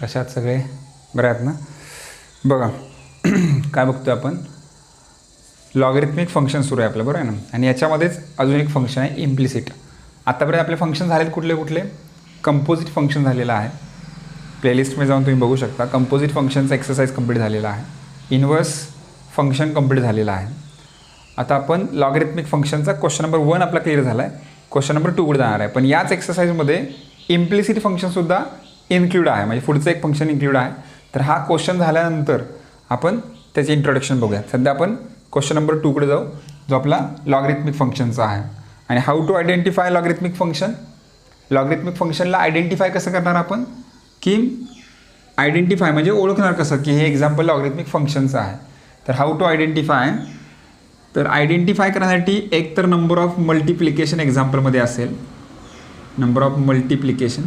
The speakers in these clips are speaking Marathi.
कशात सगळे बरे आहेत ना? बघा काय बघतोय आपण, लॉगरिथमिक फंक्शन सुरू आहे आपलं, बरोबर आहे ना. आणि याच्यामध्येच अजून एक फंक्शन आहे इम्प्लिसिट. आतापर्यंत आपले फंक्शन झालेत कुठले कुठले? कंपोजिट फंक्शन झालेलं आहे, प्लेलिस्टमध्ये जाऊन तुम्ही बघू शकता. कंपोजिट फंक्शनचा एक्सरसाइज कंप्लीट झालेला आहे, इन्व्हर्स फंक्शन कंप्लीट झालेलं आहे. आता आपण लॉगरिथमिक फंक्शनचा क्वेश्चन नंबर 1 आपला क्लिअर झाला आहे, क्वेश्चन नंबर 2 कडे जाणार आहे. पण याच एक्सरसाइजमध्ये इम्प्लिसिट फंक्शनसुद्धा इन्क्लूड आहे, म्हणजे पुढचं एक फंक्शन इन्क्लूड आहे. तर हा क्वेश्चन झाल्यानंतर आपण त्याचे इंट्रोडक्शन बघूया. सध्या आपण क्वेश्चन नंबर 2 कडे जाऊ, जो आपला लॉगरिथमिक फंक्शनचा आहे. आणि how to identify logarithmic function. लॉगरिथमिक फंक्शनला आयडेंटिफाय कसं करणार आपण, की आयडेंटिफाय म्हणजे ओळखणार कसं की हे एक्झाम्पल लॉगरिथमिक फंक्शनचं आहे. तर हाऊ टू आयडेंटिफाय, तर आयडेंटिफाय करण्यासाठी एक तर नंबर ऑफ मल्टिप्लिकेशन एक्झाम्पलमध्ये असेल, number of multiplication,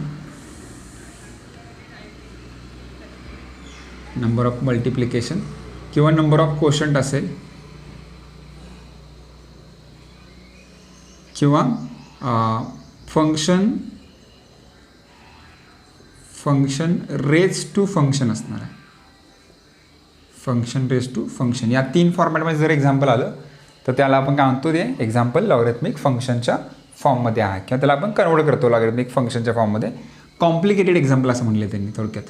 number of multiplication किंवा नंबर ऑफ कोशंट असेल, किंवा फंक्शन रेज टू फंक्शन असणार आहे, फंक्शन रेज टू फंक्शन. या 3 फॉर्मॅटमध्ये जर एक्झाम्पल आलं तर त्याला आपण काय म्हणतो, ते एक्झाम्पल लॉगरिथमिक फंक्शनच्या फॉर्ममध्ये आहे, किंवा त्याला आपण कन्वर्ट करतो लॉगरिथमिक फंक्शनच्या फॉर्ममध्ये. कॉम्प्लिकेटेड एक्झाम्पल असं म्हणले त्यांनी थोडक्यात,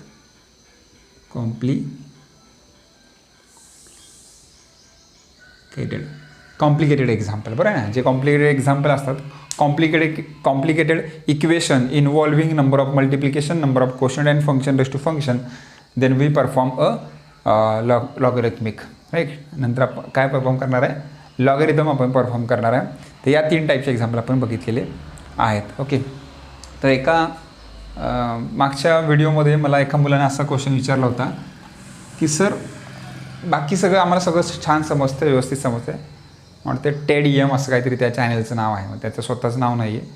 कॉम्प्लिकेटेड एक्झाम्पल, बरं आहे ना. जे कॉम्प्लिकेटेड एक्झाम्पल असतात, complicated equation involving number of multiplication, number of quotient and function raise to function, then we perform a logarithmic, right. नंतर आपण काय परफॉर्म करणार आहे, लॉगरिथम आपण परफॉर्म करणार आहे. तर या 3 टाईपचे एक्झाम्पल आपण बघितलेले आहेत. ओके. तर एका मागच्या व्हिडिओमध्ये मला एका मुलाने असा क्वेश्चन विचारला होता की सर, बाकी सगळं आम्हाला सगळं छान समजतं, व्यवस्थित समजतं आहे, म्हणते TED-M असं काहीतरी त्या चॅनलचं नाव आहे, मग त्याचं स्वतःचं नाव नाही आहे,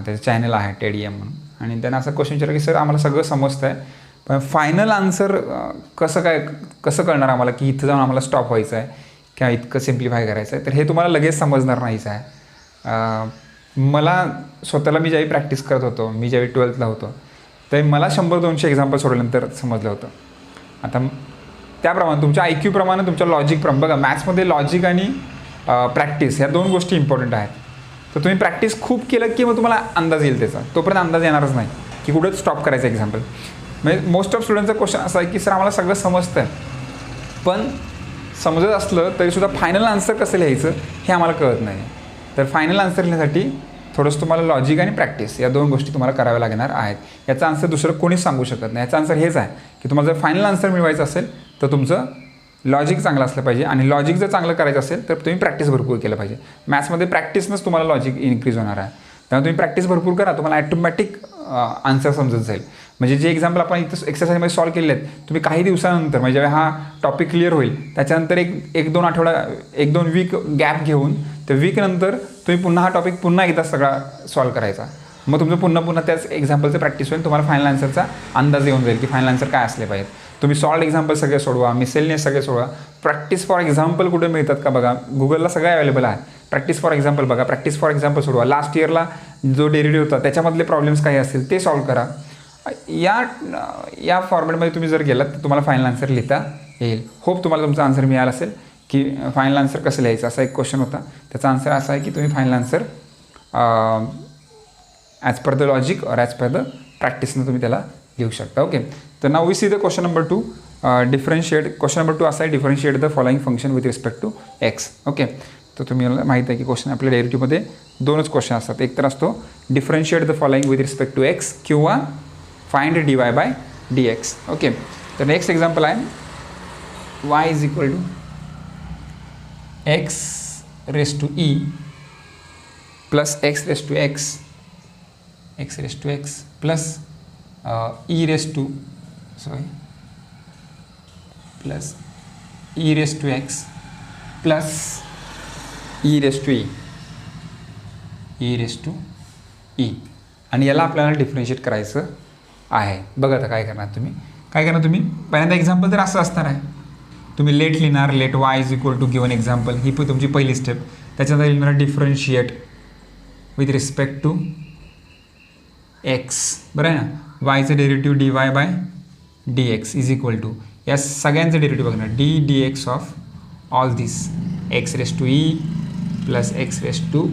त्याचं चॅनल आहे TED-M म्हणून. आणि त्यांना असा क्वेश्चन विचारला की सर, आम्हाला सगळं समजतं आहे, पण फायनल आन्सर कसं कळणार आम्हाला की इथं जाऊन आम्हाला स्टॉप व्हायचं आहे किंवा इतकं सिम्प्लिफाय करायचं आहे. तर हे तुम्हाला लगेच समजणार नाहीच आहे. मला स्वतःला, मी ज्यावेळी प्रॅक्टिस करत होतो, मी ज्यावेळी 12thला होतो, तर मला 100-200 एक्झाम्पल सोडल्यानंतर समजलं होतं. आता त्याप्रमाणे तुमच्या IQ प्रमाणे, तुमच्या लॉजिक प्रमाणे, बघा मॅथ्समध्ये लॉजिक आणि प्रॅक्टिस ह्या 2 गोष्टी इम्पॉर्टंट आहेत. तर तुम्ही प्रॅक्टिस खूप केलं की मग तुम्हाला अंदाज येईल त्याचा, तोपर्यंत अंदाज येणारच नाही की कुठं स्टॉप करायचं एक्झाम्पल. म्हणजे मोस्ट ऑफ स्टुडंटचा क्वेश्चन असा आहे की सर, आम्हाला सगळं समजतं आहे, पण समजत असलं तरीसुद्धा फायनल आन्सर कसं लिहायचं हे आम्हाला कळत नाही. तर फायनल आन्सर लिहिण्यासाठी थोडंसं तुम्हाला लॉजिक आणि प्रॅक्टिस या 2 गोष्टी तुम्हाला कराव्या लागणार आहेत. याचा आन्सर दुसरं कोणीच सांगू शकत नाही. याचा आन्सर हेच आहे की तुम्हाला जर फायनल आन्सर मिळवायचं असेल तर तुमचं लॉजिक चांगलं असलं पाहिजे, आणि लॉजिक जर चांगलं करायचं असेल तर तुम्ही प्रॅक्टिस भरपूर केलं पाहिजे. मॅथ्समध्ये प्रॅक्टिसनंच तुम्हाला लॉजिक इन्क्रीज होणार आहे. त्यामुळे तुम्ही प्रॅक्टिस भरपूर करा, तुम्हाला ॲटोमॅटिक आन्सर समजत जाईल. म्हणजे जे एक्झाम्पल आपण इथं एक्सरसाइजमध्ये सॉल्व केलेले आहेत, तुम्ही काही दिवसानंतर, म्हणजे जेव्हा हा टॉपिक क्लिअर होईल त्याच्यानंतर एक 2 वीक गॅप घेऊन, त्या वीकनंतर तुम्ही पुन्हा हा टॉपिक पुन्हा एकदा सगळा सॉल्व करायचा. मग तुमचं पुन्हा त्याच एक्झाम्पलचं प्रॅक्टिस होईल, तुम्हाला फायनल आन्सरचा अंदाज येऊन जाईल की फायनल आन्सर काय असले पाहिजेत. तुम्ही सॉल्ड एक्झाम्पल सगळे सोडवा, मिसेलनियस सगळे सोडवा. प्रॅक्टिस फॉर एक्झाम्पल कुठे मिळतात का बघा, गुगलला सगळं अवेलेबल आहे. प्रॅक्टिस फॉर एक्झाम्पल बघा, प्रॅक्टिस फॉर एक्झाम्पल सोडवा. लास्ट इयरला जो डेरिव्हेटिव्ह होता त्याच्यामधले प्रॉब्लेम्स काही असतील ते सॉल्व करा. या फॉर्मॅटमध्ये तुम्ही जर गेलात तर तुम्हाला फायनल आन्सर लिहिता येईल. होप तुम्हाला तुमचा आन्सर मिळाला असेल की फायनल आन्सर कसं लिहायचं. असा एक क्वेश्चन होता, त्याचा आन्सर असा आहे की तुम्ही final answer as per the logic और ॲज पर द प्रॅक्टिसनं तुम्ही त्याला लिहू शकता. ओके. तर now we see the question number 2. Differentiate. Question number 2 असा आहे, differentiate the following function with respect to x. Okay. तर तुम्हाला माहीत आहे की क्वेश्चन आपल्या डेरिव्हेटिव्हमध्ये 2च क्वेश्चन असतात. एक तर असतो differentiate the following with respect to x, किंवा फाइंड dy/dx. ओके. तर नेक्स्ट एक्झाम्पल आहे, y is equal to x race to e plus x race to x plus e raise to x plus e raise to e. आणि याला आपल्याला डिफरन्शिएट करायचं आहे. बघा आता काय करणार तुम्ही, पहिल्यांदा एक्झाम्पल तर असं असणार आहे, तुम्ही लेट लिहिणार, let y is equal to given example, ही पण तुमची पहिली स्टेप. त्याच्यानंतर लिहिणार differentiate with respect to x, बरं आहे ना. वायचं derivative dy/dx D x is equal to या सगळ्यांचं डेरिव्हेटिव्ह बघणार D x of all this X raise to E plus x raise to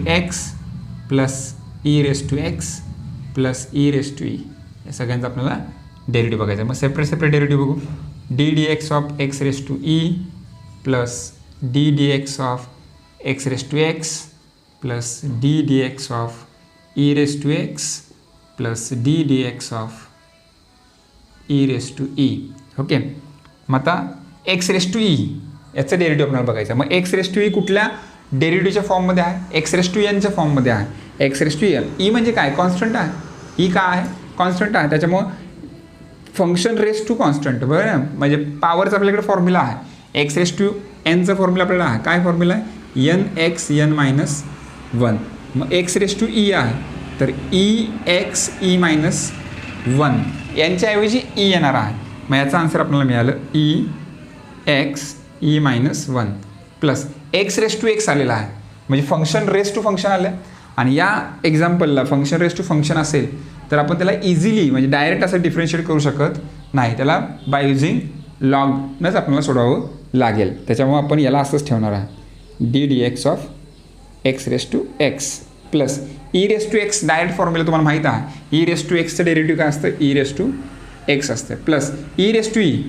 x plus E raise to x plus E raise to E या सगळ्यांचं आपल्याला डेरिव्हेटिव्ह बघायचं. मग सेपरेट डेरिव्हेटिव्ह बघू. D x of x raise to E plus d x of x raise to x plus d x of e raise to x plus d x of e raise to e. Okay. मग आता एक्स रेस टू ई याचं डेरिव्हेटिव्ह आपल्याला बघायचं. मग एक्स रेस टू ई कुठल्या डेरिव्हेटिव्हच्या फॉर्ममध्ये आहे? एक्स रेस टू एनच्या फॉर्ममध्ये आहे. X raise to n. E म्हणजे काय? कॉन्स्टंट आहे. ई काय आहे? कॉन्स्टंट आहे. त्याच्यामुळं फंक्शन रेस टू कॉन्स्टंट बरोबर आहे. म्हणजे पॉवरचा आपल्याकडे फॉर्म्युला आहे. एक्स रेस टू एनचा फॉर्म्युला आपल्याला आहे. काय फॉर्म्युला आहे? N x n minus one. मग एक्स रेस टू ई आहे तर e x e minus one यांच्याऐवजी ई येणार आहे. मग याचा आन्सर आपल्याला मिळालं e x e minus one plus x raise to x आलेला आहे. म्हणजे फंक्शन रेस टू फंक्शन आलं. आणि या एक्झाम्पलला फंक्शन रेस टू फंक्शन असेल तर आपण त्याला इझिली म्हणजे डायरेक्ट असं डिफरन्शिएट करू शकत नाही. त्याला बाय युझिंग लॉगनंच आपल्याला सोडवावं लागेल. त्याच्यामुळे आपण याला असंच ठेवणार आहे d x of x raise to x plus E raise to x. Direct formula तुम्हाला माहीत आहे. ई रेस टू एक्सचं डेरिव्हेटिव्ह काय असतं? ई रेस टू एक्स असतं plus E raise to e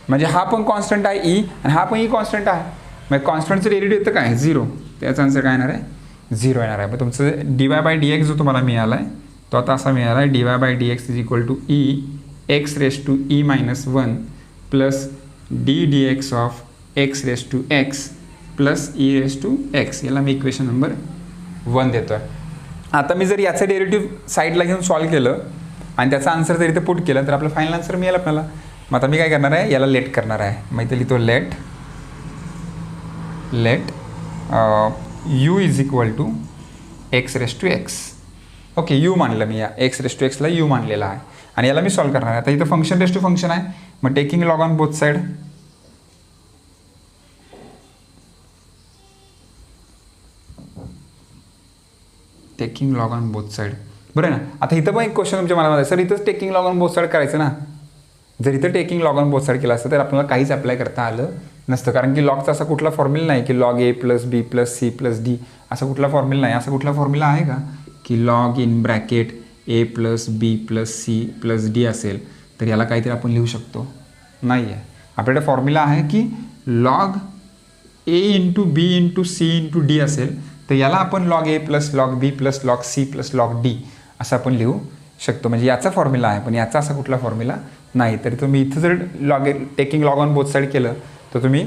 म्हणजे हा पण कॉन्स्टंट आहे ई आणि हा पण ई कॉन्स्टंट आहे. मग कॉन्स्टंटचं डेरिव्हेटिव्ह तर काय? झिरो. त्याचा आन्सर काय येणार आहे? झिरो येणार आहे. मग तुमचं d y by d x जो तुम्हाला मिळाला आहे तो आता असा मिळाला आहे d y by d x is equal to e x raise to e minus one plus d x of x raise to x plus E raise to x. याला मी इक्वेशन नंबर 1 देतो आहे. आता मी जर याचं डेरिव्हेटिव्ह साईडला घेऊन सॉल्व केलं आणि त्याचा आन्सर जर इथे पुट केलं तर आपलं फायनल आन्सर मिळेल आपल्याला. मग आता मी काय करणार आहे? याला लेट करणार आहे. मग इथे लिहितो let u is equal to x raise to x. Okay. U मानलं मी. या एक्स रेस टू एक्सला यू मानलेला आहे आणि याला मी सॉल्व करणार आहे. आता इथं फंक्शन रेस टू फंक्शन आहे. मग taking log on both side taking log on both side बरं आहे ना. आता इथं पण एक क्वेश्चन तुमच्या मनामध्ये सर इथंच taking log on both side करायचं ना. जर इथं taking log on both side केलं असतं तर आपल्याला काहीच अप्लाय करता आलं नसतं. कारण की लॉगचा असा कुठला फॉर्म्युला नाही की लॉग ए plus b plus c plus D असा कुठला फॉर्म्युला नाही. असा कुठला फॉर्म्युला आहे का की log in bracket a plus b plus c plus d असेल तर याला काहीतरी आपण लिहू शकतो? नाही आहे. आपल्याकडे फॉर्म्युला आहे की log A into B into C into D असेल तर याला आपण लॉग ए plus log B plus log C plus log D असं आपण लिहू शकतो. म्हणजे याचा फॉर्म्युला आहे पण याचा असा कुठला फॉर्म्युला नाही. तरी तुम्ही इथं जर taking log on both side केलं तर तुम्ही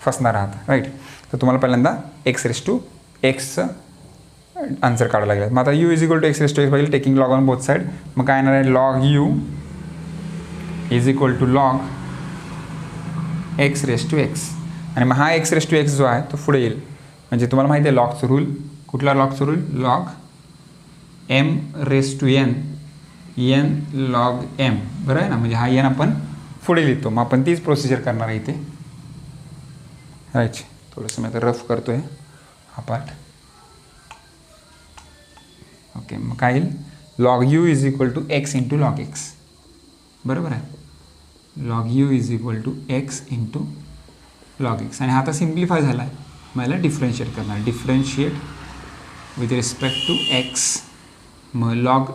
फसणार आहात. राईट. तर तुम्हाला पहिल्यांदा एक्स रेस टू एक्सचं आन्सर काढावं लागेल. मग आता U is equal to x raise to X पाहिजे taking log on both side. मग काय येणार आहे? Log you is equal to log x raise to x. आणि मग हा एक्स रेस टू एक्स जो आहे तो पुढे येईल. म्हणजे तुम्हाला माहिती आहे लॉगचं रूल. कुठला लॉगचं rule? Log M raise to N N log M बरं आहे ना. म्हणजे हा एन आपण पुढे लिहितो. मग आपण तीच प्रोसिजर करणार आहे इथे. राईट. थोडंसं मी आता रफ करतो आहे हा पार्ट. ओके. मग काय येईल? Log you is equal to x into log x बरोबर आहे. Log you is equal to x into log x. आणि हा आता सिम्प्लिफाय झाला आहे. मला डिफरन्शिएट करणार. Differentiate with respect to x. मग लॉग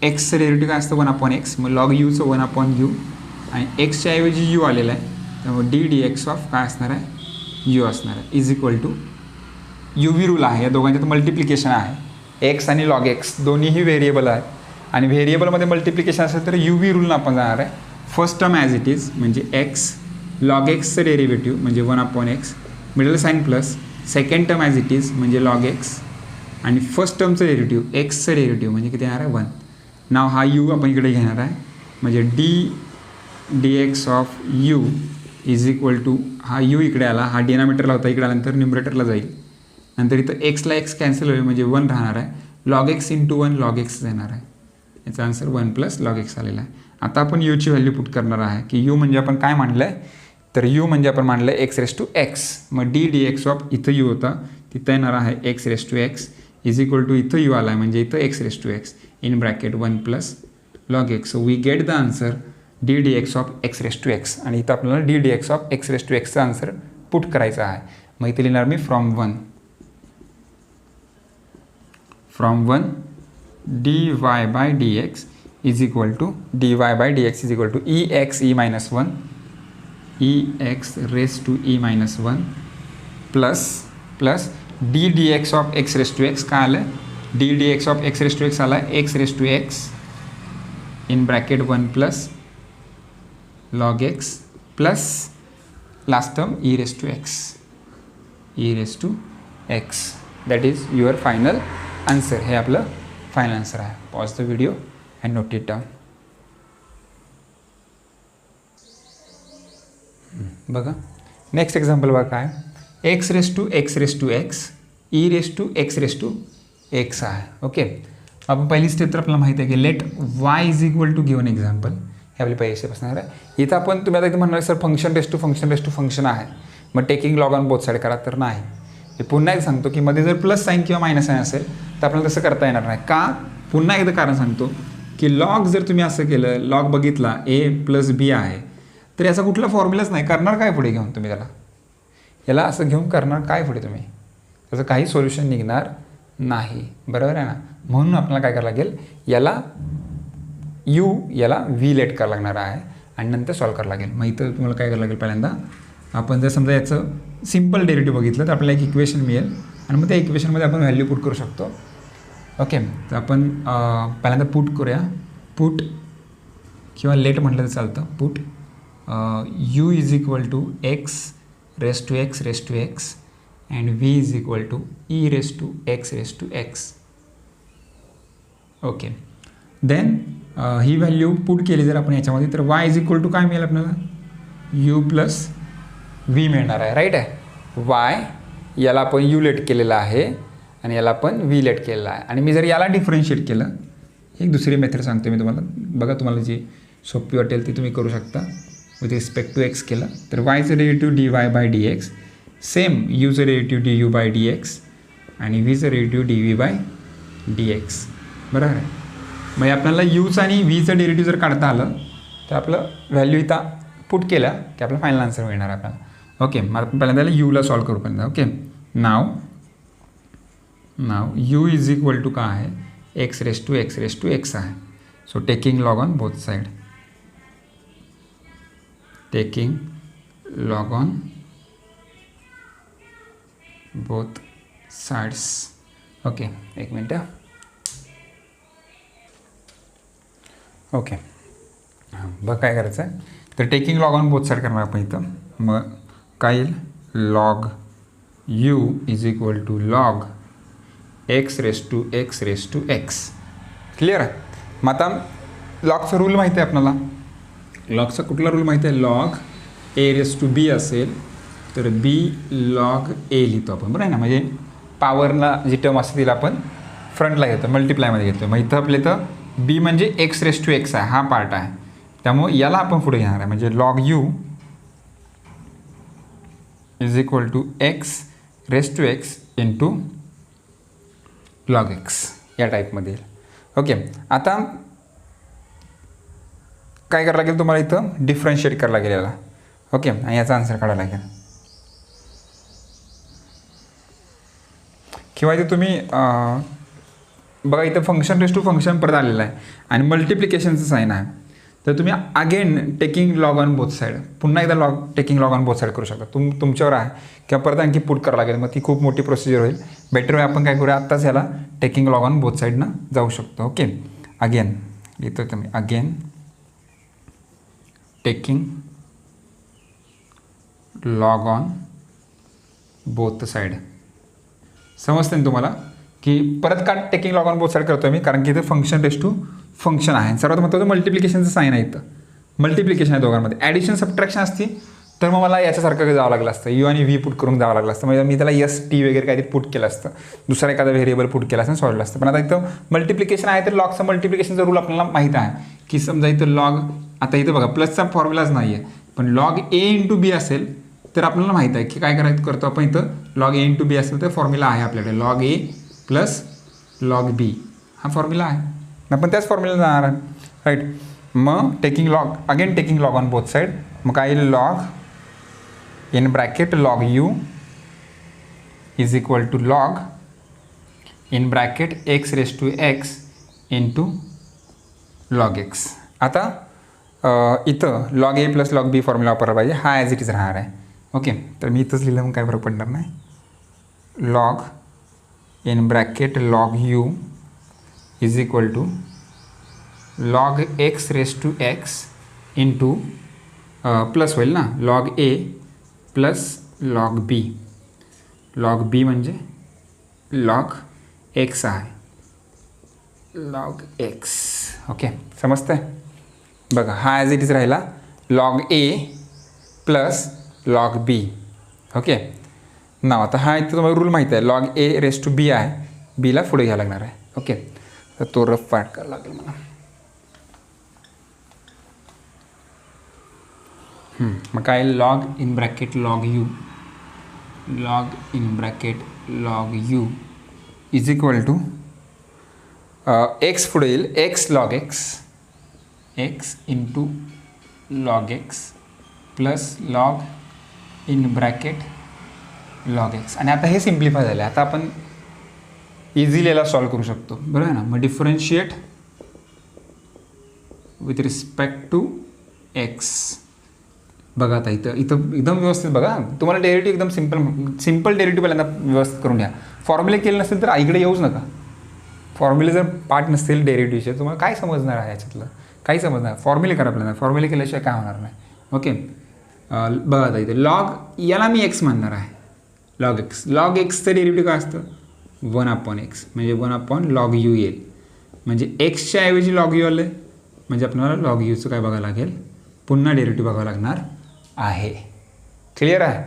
एक्सचं डेरिव्हेटिव्ह काय असतं? 1/x. मग लॉग यूचं 1/u आणि एक्सच्या ऐवजी यू आलेला आहे त्यामुळे डी एक्स ऑफ काय असणार आहे? यू असणार आहे is equal to u v rule आहे. या दोघांच्यात मल्टिप्लिकेशन आहे. एक्स आणि लॉग एक्स दोन्हीही व्हेरिएबल आहेत आणि व्हेरिएबलमध्ये मल्टिप्लिकेशन असेल तर यू व्ही रूलनं आपण जाणार आहे. First term as it is म्हणजे एक्स लॉग एक्सचं डेरिव्हेटिव्ह म्हणजे 1/x middle sign plus second term as it is म्हणजे लॉग एक्स आणि फर्स्ट टर्मचं डेरिव्हेटिव्ह एक्सचं डेरिव्हेटिव्ह म्हणजे किती येणार आहे? 1. नाव हा यू आपण इकडे घेणार आहे म्हणजे d x of u is equal to हा यू इकडे आला. हा डिनॉमिनेटरला होता इकडे आल्यानंतर न्यूमरेटरला जाईल. नंतर इथं एक्सला एक्स कॅन्सल होईल म्हणजे 1 राहणार आहे. Log x into 1 log x येणार आहे. याचा आन्सर 1 प्लस लॉग एक्स आलेला आहे. आता आपण यूची व्हॅल्यू पुट करणार आहे की यू म्हणजे आपण काय मांडलं आहे तर यू म्हणजे आपण मांडलं आहे एक्स रेस टू एक्स. मग डी एक्स ऑफ इथं यू होता तिथं येणार आहे x raise to x is equal to इथं यू आला आहे म्हणजे इथं x raise to x in bracket 1 plus log x. So we get the answer d dx of x raised to x. आणि इथं आपल्याला d dx of x raised to x चा आन्सर पुट करायचा आहे. मग इथे लिहिणार me from one dy by dx is equal to dy by dx is equal to ex e minus 1 ex raised to e minus 1 plus d dx of x raised to x. काय आलं? d dx of x raised to x आला x raised to x in bracket 1 plus log x plus last term e raised to x. That is your final answer. हे आपलं फायनल आन्सर आहे. Pause the video and note it down. बघा नेक्स्ट एक्झाम्पल बघा काय, x raise to x e raise to x आहे. ओके, आपण पहिली स्टेप तर आपल्याला माहिती आहे की let y is equal to given example. हे आपली पहिली स्टेप असणार आहे. इथं आपण तुम्ही आता इथं म्हणणार sir function raise to function आहे, मग taking log on both side करा. तर नाही, मी पुन्हा एक सांगतो की मध्ये जर प्लस साईन किंवा मायनस साईन असेल तर आपल्याला तसं करता येणार नाही. का? पुन्हा एकदा कारण सांगतो की लॉग जर तुम्ही असं केलं, लॉग बघितला a प्लस बी आहे, तर याचा कुठला फॉर्म्युलाच नाही. करणार काय पुढे घेऊन तुम्ही याला असं घेऊन करणार काय पुढे तुम्ही? त्याचं काही सोल्युशन निघणार नाही. बरोबर आहे ना? म्हणून आपल्याला काय करावं लागेल, याला व्ही लेट करावं लागणार आहे आणि नंतर सॉल्व करावं लागेल. मग इथं तुम्हाला काय करावं लागेल, पहिल्यांदा आपण जर समजा याचं सिम्पल डेरिव्हेटिव्ह बघितलं तर आपल्याला एक इक्वेशन मिळेल आणि मग त्या इक्वेशनमध्ये आपण व्हॅल्यू पुट करू शकतो. ओके, तर आपण पहिल्यांदा पुट करूया. पुट किंवा लेट म्हटलं तर चालतं. Put u is equal to x raise to x and v is equal to e raise to x. Okay, then ही व्हॅल्यू पुट केली जर आपण याच्यामध्ये, तर y इज इक्वल टू काय मिळेल आपल्याला, u प्लस v मिळणार आहे. राईट आहे. y याला आपण u लेट केलेला आहे आणि याला आपण v लेट केलेला आहे. आणि मी जर याला डिफरन्शिएट केलं, एक दुसरी मेथड सांगतो मी तुम्हाला, बघा तुम्हाला जी सोपी वाटेल ती तुम्ही करू शकता. विथ रिस्पेक्ट टू एक्स केलं तर वायचं derivative dy by dx, same यूचं डेरिव्हेटिव्ह du बाय dx आणि vचं डेरिव्हेटिव्ह dv बाय dx. बरोबर आहे. मग आपल्याला यूचं आणि vचं डेरिव्हेटिव्ह जर काढता आलं तर आपलं व्हॅल्यू इथं पुट केलं की आपला फायनल आन्सर मिळणार आपल्याला. ओके, मग आपण पहिल्यांदा यूला सॉल्व करू पहिल्यांदा. Okay, now u is equal to काय आहे, एक्स रेस टू एक्स आहे. So taking log on both side, taking log on both sides. Okay, एक मिनट. ओके, बघ काय करायचं आहे, तर taking log on both side करणार आपण इथं. मग काय येईल, log u is equal to log x raise to x. Clear आहे. मग आता लॉगचा रूल माहिती आहे आपल्याला. लॉगचा कुठला रूल माहिती आहे, लॉग ए रेस टू बी असेल तर बी लॉग ए लिहितो आपण. बरं आहे ना? म्हणजे पॉवरला जी टर्म असते तिला आपण फ्रंटला घेतो, मल्टिप्लायमध्ये घेतो. मग इथं आपल्या इथं बी म्हणजे एक्स रेस टू एक्स आहे, हा पार्ट आहे. त्यामुळे याला आपण पुढे घेणार आहे. म्हणजे log you is equal to x raise to x into log x या टाईपमध्ये. ओके, आता काय करावं लागेल तुम्हाला, इथं डिफरन्शिएट करावं लागेल याला. ओके, आणि याचा आन्सर काढावा लागेल. किंवा इथे तुम्ही बघा इथं फंक्शन रेस टू फंक्शन परत आलेलं आहे आणि मल्टिप्लिकेशनचं साईन आहे. तर तुम्ही again taking log on both side, पुन्हा एकदा taking log on both side करू शकता. तुमच्यावर आहे किंवा परत आणखी पुट करावं लागेल, मग ती खूप मोठी प्रोसिजर होईल. बेटर वे आपण काय करूया, आत्ताच याला टेकिंग लॉग ऑन बोथ साईडनं जाऊ शकतो. ओके, अगेन येतो तुम्ही, again taking log on both side. समजते ना तुम्हाला की परत का taking log on both side करतो मी, कारण की इथं फंक्शन रेस टू फंक्शन आहे. सर्वात महत्त्वाचं मल्टिप्लिकेशनचं साईन आहे. इथं मल्टिप्लिकेशन आहे दोघांमध्ये. ॲडिशन सबट्रॅक्शन असती तर मग मला याच्यासारखं जावं लागलं असतं, यू आणि व्ही पुट करून जावं लागलं असतं. म्हणजे मी त्याला एस टी वगैरे काहीतरी पुट केलं असतं, दुसरा एखादा व्हेरिएबल पुट केला असतं, सॉल्व असतं. पण आता इथं मल्टिप्लिकेशन आहे तर लॉगचं मल्टिप्लिकेशनचा रूल आपल्याला माहीत आहे की समजा इथं लॉग, आता इथं बघा प्लसचा फॉर्म्युलाच नाही आहे, पण लॉग ए इंटू बी असेल तर आपल्याला माहीत आहे की काय करायचं करतो आपण. इथं लॉग ए इंटू बी असेल तर फॉर्म्युला आहे आपल्याकडे, लॉग ए प्लस लॉग बी हा फॉर्म्युला आहे. आपण त्याच फॉर्म्युला जाणार आहे. राईट. मग taking log on both side. मग काय येईल, log in bracket log you is equal to log in bracket x raise to x into log x. आता इथं लॉग ए प्लस लॉग बी फॉर्म्युला वापरला पाहिजे, हा ॲज इट इज राहणार आहे. ओके, तर मी इथंच लिहिलं मग काय फरक पडणार नाही. Log in bracket log you is equal to log x raise to x into plus होईल ना, लॉग ए plus log b. Log b म्हणजे लॉग एक्स आहे, लॉग एक्स. ओके, समजतं आहे. बघा हा ॲज इट इज राहिला लॉग ए plus log b. Okay, now आता हा इथं तुम्हाला रूल माहिती आहे, log a raise to b आहे, बीला पुढे घ्यायला लागणार आहे. ओके, तर तो रफ पार्ट करायला लागेल मला. मग काय, log in bracket log u, log in bracket log you is equal to x पुढे येईल x log x, x into log x plus log in bracket log x. आणि आता हे सिम्प्लिफाय झालं आहे, आता आपण इझिली याला सॉल्व करू शकतो, बरोबर आहे ना. मग differentiate with respect to x. बघा आता इथं एकदम व्यवस्थित बघा, तुम्हाला डेरिव्हेटिव्ह एकदम सिम्पल डेरिव्हेटिव्ह पहिल्यांदा व्यवस्थित करून घ्या. फॉर्म्युले केले नसेल तर आईकडे येऊच नका. फॉर्म्युले जर पार्ट नसतील डेरिव्हेटिव्हचे तुम्हाला काय समजणार आहे याच्यातलं, काही समजणार. फॉर्म्युले करा आपल्याला, फॉर्म्युले केल्याशिवाय काय होणार नाही. ओके, बघा आता इथे लॉग याला मी एक्स मानणार आहे, लॉग एक्स. लॉग एक्सचं डेरिव्हेटिव्ह काय असतं, 1/x म्हणजे 1 लॉग यू येईल. म्हणजे एक्सच्या ऐवजी लॉग यू आलं म्हणजे आपल्याला लॉग यूचं काय बघायला लागेल, पुन्हा डेरिव्हेटिव्ह बघावं लागणार आहे. क्लिअर आहे.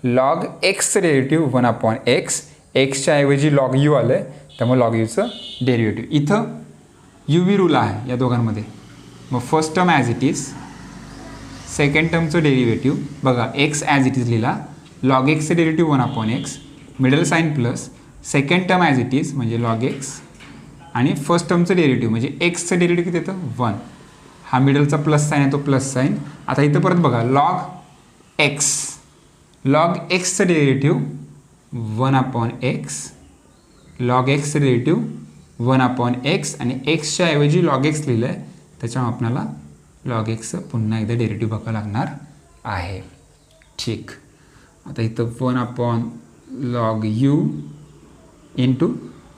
लॉग एक्सचं डेरिव्हेटिव्ह 1/x, एक्सच्या ऐवजी लॉग यू आलं आहे त्यामुळे लॉग यूचं डेरिव्हेटिव्ह. इथं यू व्ही रूल आहे या दोघांमध्ये. मग first term as it is, second टर्मचं डेरिव्हेटिव्ह बघा, एक्स ॲज इट इज लिहिला, लॉग एक्सचं derivative 1/x, middle sign plus second term as it is म्हणजे लॉग एक्स, आणि फर्स्ट टर्मचं डेरिव्हेटिव्ह म्हणजे एक्सचं डेरिव्हेटिव्ह किती येतं 1. हा मिडलचा प्लस साईन आहे तो प्लस साईन. आता इथं परत बघा लॉग एक्स, लॉग एक्सचं डेरिव्हेटिव्ह 1/x, लॉग एक्सचं डेरिव्हेटिव्ह 1/x आणि एक्सच्या ऐवजी लॉग एक्स लिहिलं आहे त्याच्यामुळे आपल्याला लॉग एक्सचं पुन्हा एकदा डेरिव्हेटिव्ह बघावं लागणार आहे. ठीक, आता इथं 1 लॉग यू इंटू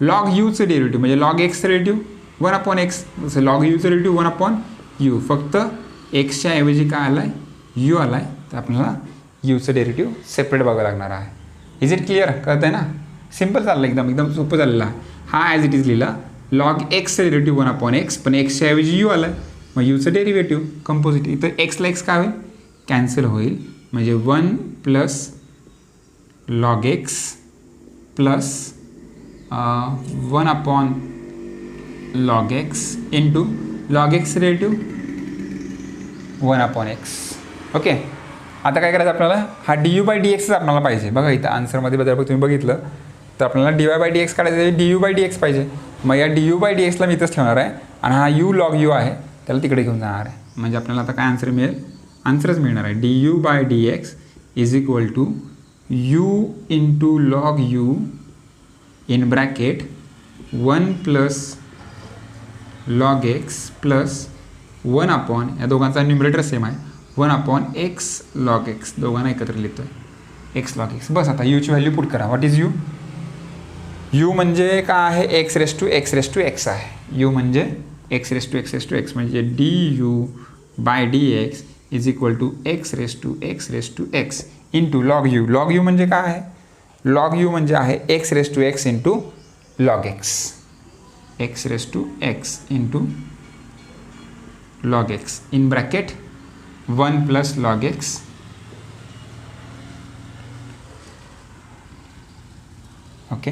लॉग यूचं डेरिव्हेटिव्ह म्हणजे लॉग एक्सचं डेरिव्हेटिव्ह 1/x, जसं लॉग यूचं डेरिव्हेटिव्ह 1/u. फक्त एक्सच्या ऐवजी काय आला आहे, यू आला आहे, तर आपल्याला यूचं डेरिव्हेटिव्ह सेपरेट बघावं लागणार आहे. इज इट क्लिअर, कळतं आहे ना. सिम्पल चाललं, एकदम सोपं चाललेलं आहे. हा ॲज इट इज लिहिला, लॉग एक्सचं डेरिव्हेटिव्ह 1/x पण एक्सच्या ऐवजी यू आलं आहे, मग यूचं डेरिव्हेटिव्ह कंपोजिट. इथं एक्सला एक्स काय होईल, कॅन्सल होईल म्हणजे 1 plus log x plus 1 log x into log x derivative 1/x. Okay, आता काय करायचं आपल्याला, हा du/dx आपल्याला पाहिजे. बघा इथं आन्सरमध्ये बदल तुम्ही बघितलं तर आपल्याला dy/dx काढायचं आहे, du/dx पाहिजे. मग या du/dxला मी इथंच ठेवणार आहे आणि हा u लॉग यू आहे त्याला तिकडे घेऊन जाणार आहे. म्हणजे आपल्याला आता काय आन्सर मिळेल, आन्सरच मिळणार आहे du/dx is equal to u into log u in bracket 1 plus log x plus 1 या दोघांचा न्युमरेटर सेम आहे 1/x लॉग एक्स, दोघांना एकत्र लिहितो आहे एक्स लॉग एक्स. बस आता यूची व्हॅल्यू पुट करा. व्हॉट इज यू, यू म्हणजे काय आहे, एक्स रेस टू एक्स आहे. यू म्हणजे एक्स रेस टू एक्स म्हणजे du/dx is equal to x raise to x into log u. Log u म्हणजे काय आहे, लॉग यू म्हणजे आहे x raise to x into log x, x raise to x into log x in bracket 1 plus log x okay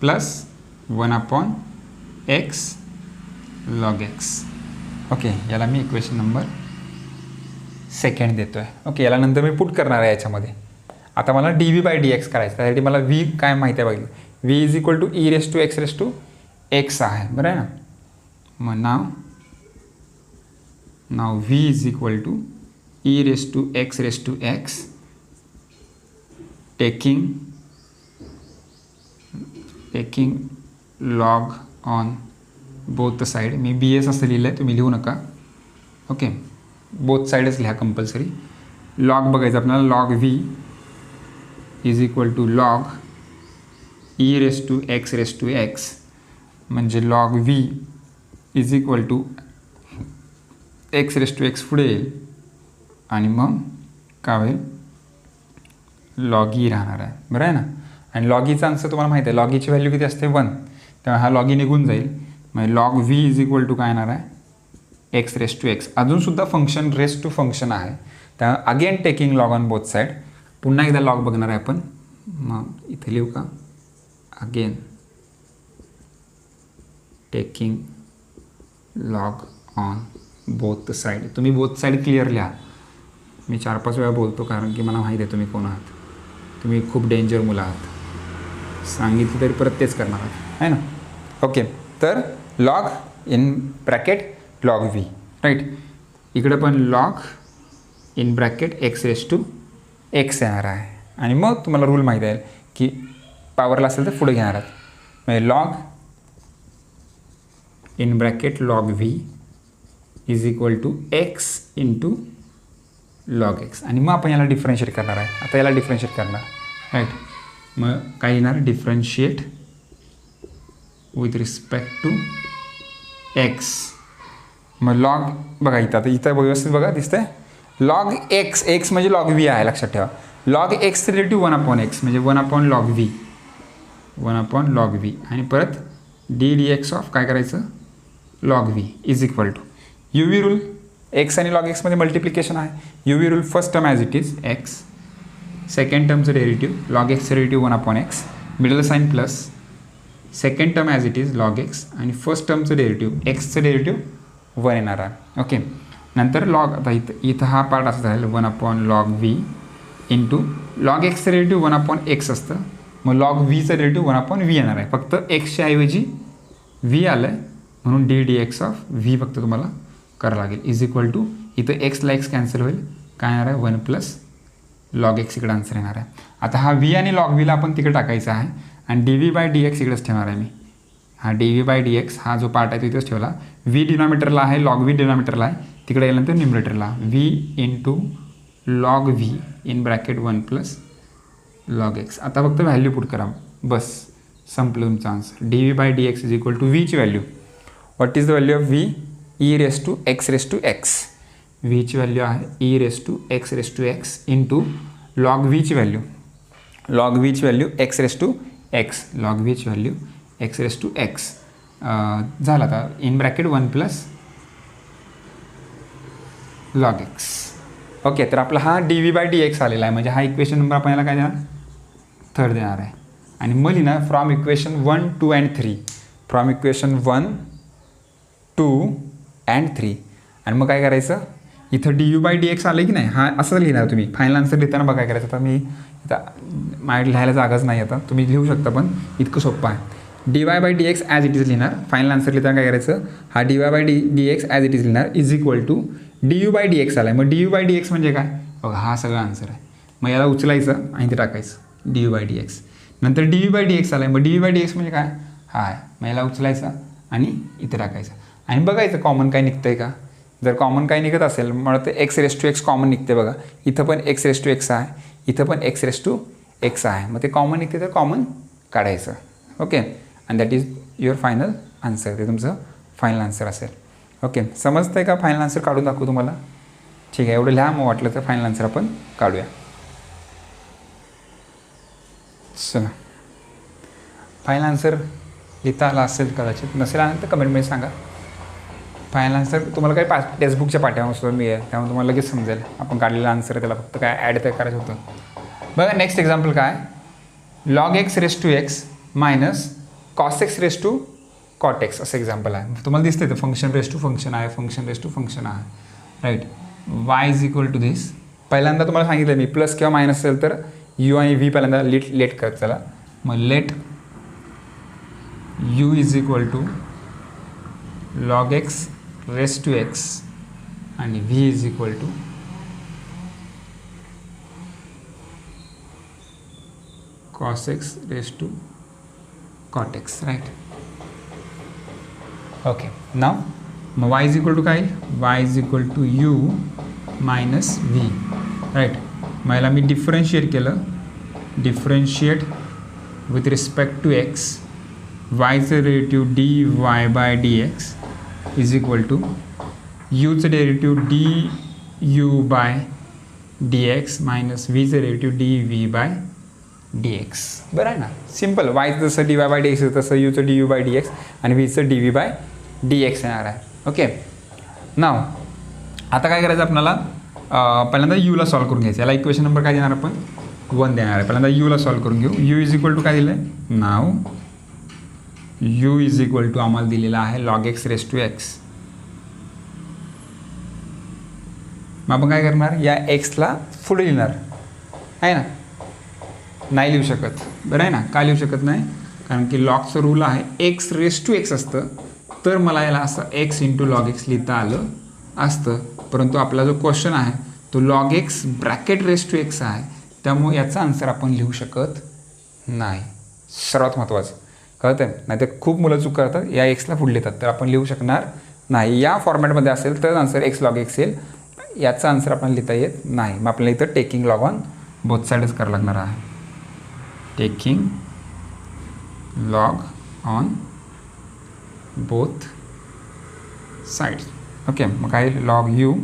plus 1/x log x. Okay, याला मी इक्वेशन नंबर 2 देतो आहे. ओके, याला नंतर मी पुट करणार आहे याच्यामध्ये. आता मला dv/dx करायचं, त्यासाठी मला v काय माहिती आहे बघितलं, v is equal to e raise to x आहे, बरं आहे ना. मग now now v is equal to e raise to x taking log on both side. मी बी एस असं लिहिलं आहे, तुम्ही लिहू नका. ओके, बोथ साईडच लिहा कंपल्सरी. लॉग बघायचं आपल्याला. Log v is equal to log e raise to x म्हणजे log v is equal to x raise to x पुढे येईल आणि मग काय होईल, लॉग ई राहणार आहे. बरं आहे ना. आणि लॉग ईचा आन्सर तुम्हाला माहिती आहे, लॉग ईची व्हॅल्यू किती असते 1, त्यामुळे हा लॉग ई निघून जाईल. म्हणजे log v is equal to काय येणार आहे, एक्स रेस टू एक्स. अजूनसुद्धा फंक्शन रेस टू फंक्शन आहे, त्या again taking log on both side. पुन्हा एकदा लॉग बघणार आहे आपण. मग इथे लिहू का, again taking log on both side. तुम्ही बोथ साईड क्लिअर लिहा. मी 4-5 वेळा बोलतो कारण की मला माहीत आहे तुम्ही कोण आहात. तुम्ही खूप डेंजर मुलं आहात. सांगितलं तरी परत तेच करणार आहात, आहे ना. ओके, तर log in bracket log v, right. इकडं पण log in bracket x raise to x येणार आहे. आणि मग तुम्हाला रूल माहीत आहे की पॉवरला असेल तर पुढे घेणार आहात. म्हणजे log in bracket log v is equal to x into log x. आणि मग आपण याला डिफरन्शिएट करणार आहे. आता याला डिफरन्शिएट करणार, राईट. मग काय येणार, differentiate with respect to x. मग लॉग बघा इथं, आता इथं व्यवस्थित बघा दिसतंय. लॉग एक्स म्हणजे लॉग व्ही आहे, लक्षात ठेवा. लॉग एक्स रिलेटिव्ह 1/x म्हणजे 1 लॉग व्ही, 1 लॉग व्ही. आणि परत डी डी एक्स ऑफ काय करायचं, log v is equal to u v rule. X आणि लॉग एक्समध्ये मल्टिप्लिकेशन आहे. U v rule, first term as it is x, second टर्मचं डेरिव्हेटिव्ह लॉग एक्सचं derivative 1/x, middle sign plus, second term as it is log x आणि फर्स्ट टर्मचं डेरिव्हेटिव्ह एक्सचं डेरिव्हेटिव्ह 1 येणार आहे. ओके, नंतर लॉग, आता इथं हा पार्ट असं झालं 1 लॉग व्ही इंटू लॉग एक्सचं डेरिव्हेटिव्ह 1/x असतं. मग लॉग व्हीचं डेरिव्हेटिव्ह 1/v येणार आहे. फक्त एक्सच्या ऐवजी व्ही आलं आहे म्हणून D d x of V फक्त तुम्हाला करावं लागेल. इज इक्वल टू इथं एक्सला एक्स कॅन्सल होईल, काय येणार आहे 1 लॉग एक्स इकडे आन्सर येणार आहे. आता हा व्ही आणि लॉग व्हीला आपण तिकडे टाकायचा आहे आणि D v by d x इकडेच ठेवणार आहे मी. हा D v by d x हा जो पार्ट आहे तो इथेच ठेवला. व्ही डिनॉमिनेटरला आहे, लॉग व्ही डिनॉमिनेटरला आहे, तिकडे गेल्यानंतर न्युमरेटरला v into log v in bracket 1 log x. आता फक्त व्हॅल्यू पुट करा, बस संपलं तुमचं answer. D v by d x is equal to व्हीची value. What is the value of v, e raise to x raise to x. व्हीची व्हॅल्यू आहे e raise to x into log व्हीची व्हॅल्यू, लॉग व्हीची value x raise to x, log व्हीची value x raise to x. झालं आता in bracket 1 log x. Okay, तर आपला हा D v by d x आलेला आहे. म्हणजे हा इक्वेशन नंबर आपण याला काय देणार, 3rd देणार आहे. आणि मग लिहिणार from equation 1, 2 and 3. From equation 1, 2 and 3. आणि मग काय करायचं, इथं d u by d x आलं की नाही, हा असं लिहिणार तुम्ही. फायनल आन्सर लिहिताना बघा काय करायचं. आता मी इथं माझ्या लिहायला जागाच नाही, आता तुम्ही लिहू शकता पण इतकं सोपं आहे. D y by d x as it is लिहिणार. फायनल आन्सर लिहिताना काय करायचं, हा d y by d x as it is लिहिणार is equal to d u by d x आला आहे. मग d u by d x म्हणजे काय बघा, हा सगळा आन्सर आहे. मग याला उचलायचं आणि ते टाकायचं d u by d x. नंतर d u by d x आला आहे. मग d u by d x म्हणजे काय, हा आहे. मग याला उचलायचं आणि इथे टाकायचं आणि बघायचं कॉमन काय निघतं आहे का. जर कॉमन काय निघत असेल मला ते x raise to x common निघते बघा. इथं पण एक्स रेस टू एक्स आहे, इथं पण एक्स रेस टू एक्स आहे. मग ते कॉमन निघते तर कॉमन काढायचं. Okay, and that is your final answer. ते तुमचं फायनल आन्सर असेल. ओके, समजतं आहे का. फायनल आन्सर काढून दाखवू तुम्हाला. ठीक आहे, एवढं लिहा. मग वाटलं तर फायनल आन्सर आपण काढूया. चला, फायनल आन्सर लिहिता आला असेल कदाचित, नसेल आलं तर कमेंटमध्ये सांगा. फायनल आन्सर तुम्हाला काही टेक्स्टबुकच्या पाठ्यावर मिळेल, त्यामुळे तुम्हाला लगेच समजेल आपण काढलेलं आन्सर आहे. त्याला फक्त काय ॲड तर करायचं होतं. बघा नेक्स्ट एक्झाम्पल काय, log x raise to x minus cos x raise to cot x असं एक्झाम्पल आहे. तुम्हाला दिसतं तर फंक्शन रेस टू फंक्शन आहे, फंक्शन रेस टू फंक्शन आहे, right. Y is equal to this. पहिल्यांदा तुम्हाला सांगितलं मी प्लस किंवा मायनस असेल तर यू आणि व्ही पहिल्यांदा लेट करत चला. मग let u is equal to log x raise to x आणि v is equal to cos x raised to cot x, right? Okay, now y is equal to काय, y is equal to u minus v, right? मग याला मी डिफरन्शिएट केलं, differentiate with respect to x, yचं derivative dy by dx is equal to uचं derivative du by dx minus vचं डेरिव्हेटिव्ह dv बाय dx. बरं आहे ना, सिम्पल. वायचं जसं dy बाय dx तसं यूचं du बाय dx आणि vचं dv बाय dx येणार आहे. ओके, नाव आता काय करायचं आपल्याला, पहिल्यांदा यूला सॉल्व करून घ्यायचं. याला इक्वेशन नंबर काय देणार आपण, 1 देणार आहे. पहिल्यांदा यूला सॉल्व करून घेऊ. यू इज इक्वल टू काय दिलं आहे, now u is equal to आम्हाला दिलेला आहे log x raise to x. मग आपण काय करणार, या एक्सला पुढे लिहिणार आहे ना, नाही लिहू शकत. बरं आहे ना, का लिहू शकत नाही, कारण की लॉगचं रूल आहे एक्स रेस टू एक्स असतं, तर मला याला असं एक्स इंटू लॉग एक्स लिहिता आलं असतं. परंतु आपला जो क्वेश्चन आहे तो log x bracket raise to x आहे, त्यामुळे याचा आन्सर आपण लिहू शकत नाही. सर्वात महत्त्वाचं कळतं आहे, नाही तर खूप मुलं चूक करतात, या एक्सला पुढे लिहितात, तर आपण लिहू शकणार नाही. या फॉर्मॅटमध्ये असेल तर आन्सर एक्स लॉग एक्स येईल, याचा आन्सर आपण लिहिता येत नाही. मग आपल्याला इथं टेकिंग लॉग ऑन बोथ साईडच करावं लागणार आहे. Taking log on both sides. Okay, मग काय, log you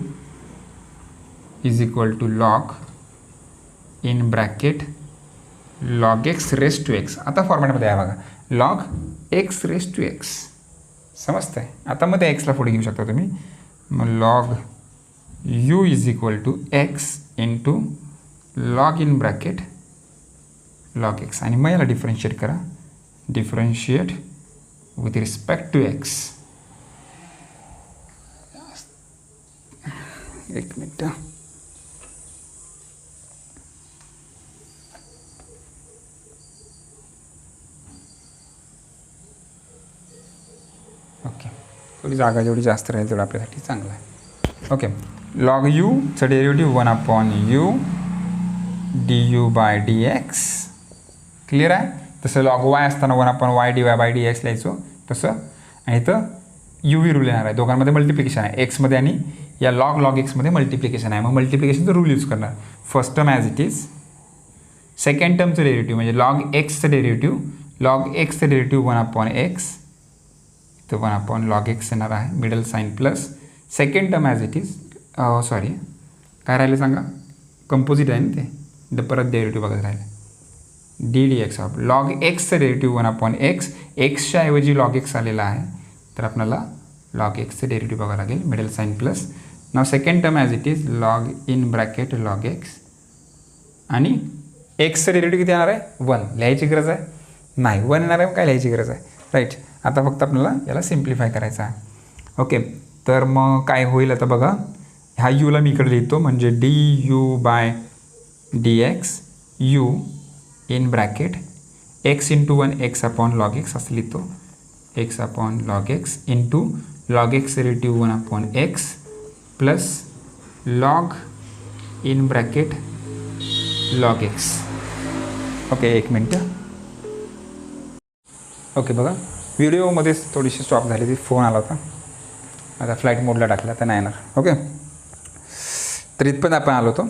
is equal to log in bracket log x raise to x. आता फॉर्मॅटमध्ये आहे बघा, log x raise to x. समजतंय? आता मग त्या एक्सला पुढे घेऊ शकता तुम्ही. मग log you is equal to x into log in bracket log x, आणि मग याला डिफरन्शिएट करा, differentiate with respect to x. एक मिनिट, ओके, थोडी जागा जेवढी जास्त राहील तेवढं आपल्यासाठी चांगलं आहे. ओके, लॉग यूचं derivative 1 upon u d u by d x. Clear आहे? तसं लॉग वाय असताना 1 upon y d y by d x लिहायचो तसं, आणि इथं यू व्ही रूल येणार आहे. दोघांमध्ये मल्टिप्लिकेशन आहे एक्समध्ये, आणि या लॉग एक्समध्ये मल्टिप्लिकेशन आहे. मग मल्टिप्लिकेशनचं रूल यूज करणार. First term as it is, second टर्मचं डेरिव्हेटिव्ह म्हणजे लॉग एक्सचं डेरिव्हेटिव्ह, लॉग एक्सचं डेरिव्हेटिव्ह 1 अपॉन एक्स, तर 1 अपॉन लॉग एक्स येणार आहे, middle sign plus second term as it is, sorry काय राहिलं सांगा, कंपोजिट आहे ना ते, परत डेरिव्हेटिव्ह बघत राहिले, d d x of log एक्सचं डेरिव्हेटिव्ह 1 अपॉन एक्स, एक्सच्या ऐवजी लॉग एक्स आलेला आहे, तर आपल्याला लॉग एक्सचं डेरिव्हेटिव्ह बघावं लागेल, middle sign plus. Now second term as it is log in bracket log x, आणि एक्सचं डेरिव्हेटिव्ह किती येणार आहे, 1. लिहायची गरज आहे नाही, 1 येणार आहे, काय लिहायची गरज आहे, राईट. आता फक्त आपल्याला याला सिम्प्लिफाय करायचं आहे. ओके, तर मग काय होईल आता बघा, ह्या यूला मी इकडे लिहितो, म्हणजे d u by d x, u in bracket x into 1 x upon log x असं लिहितो, x upon log x into log x derivative 1 upon x plus log in bracket log x. Okay, एक मिनटं. ओके, बघा व्हिडिओमध्येच थोडीशी स्टॉप झाली, ती फोन आला होता, आता फ्लाईट मोडला टाकला तर नाही येणार. ओके, तर इथपर्यंत आपण आलो होतो.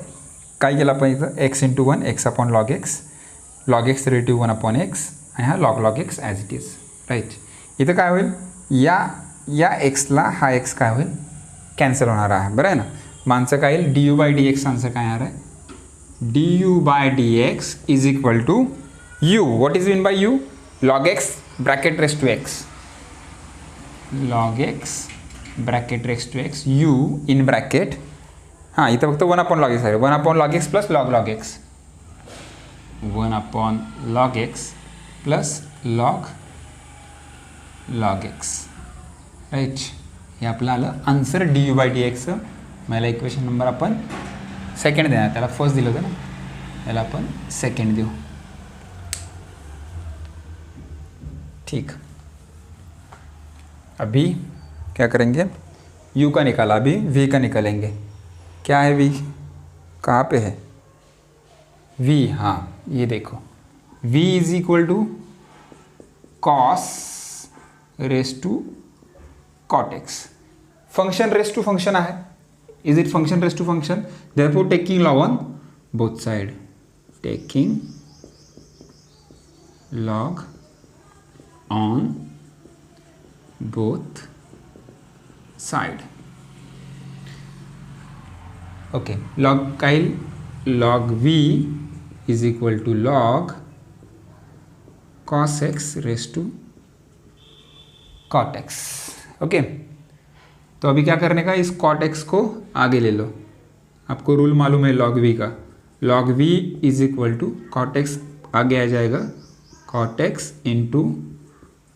काय केलं आपण इथं, x into 1 x upon log x, log x derivative 1 upon x, आणि हा log x as it is, right. इथं काय होईल, या एक्सला हा एक्स काय होईल, कॅन्सल होणार आहे. बरं आहे ना. माणसं काय येईल, d u by d x answer काय येणार आहे, d u by d x is equal to u. What is mean by u, log x bracket raise to x, log x bracket raise to x, u in bracket, हां इथं फक्त 1 अपॉन लॉग एक्स आहे, 1 upon log x plus log x, 1 upon log x plus log x, right. हे आपलं आलं answer D u by d एक्सचं. मला इक्वेशन नंबर आपण सेकंड देणार, त्याला फर्स्ट दिलं होतं ना, त्याला आपण सेकंड देऊ. ठीक, अभी क्या करेंगे, u का निकाला, अभी v का निकालेंगे। क्या है v, कहाँ पे है v, हाँ ये देखो v is equal to cos raise to cot x. Function raise to function आहे, is it function raise to function, therefore taking log on both side, taking log on both side. Okay, log Kyle, log v is equal to log cos x raised to cot x. Okay तो अभी क्या करने का, इस cot x को आगे ले लो, आपको रूल मालूम है log v का, log v is equal to cot x आगे आ जाएगा cot x into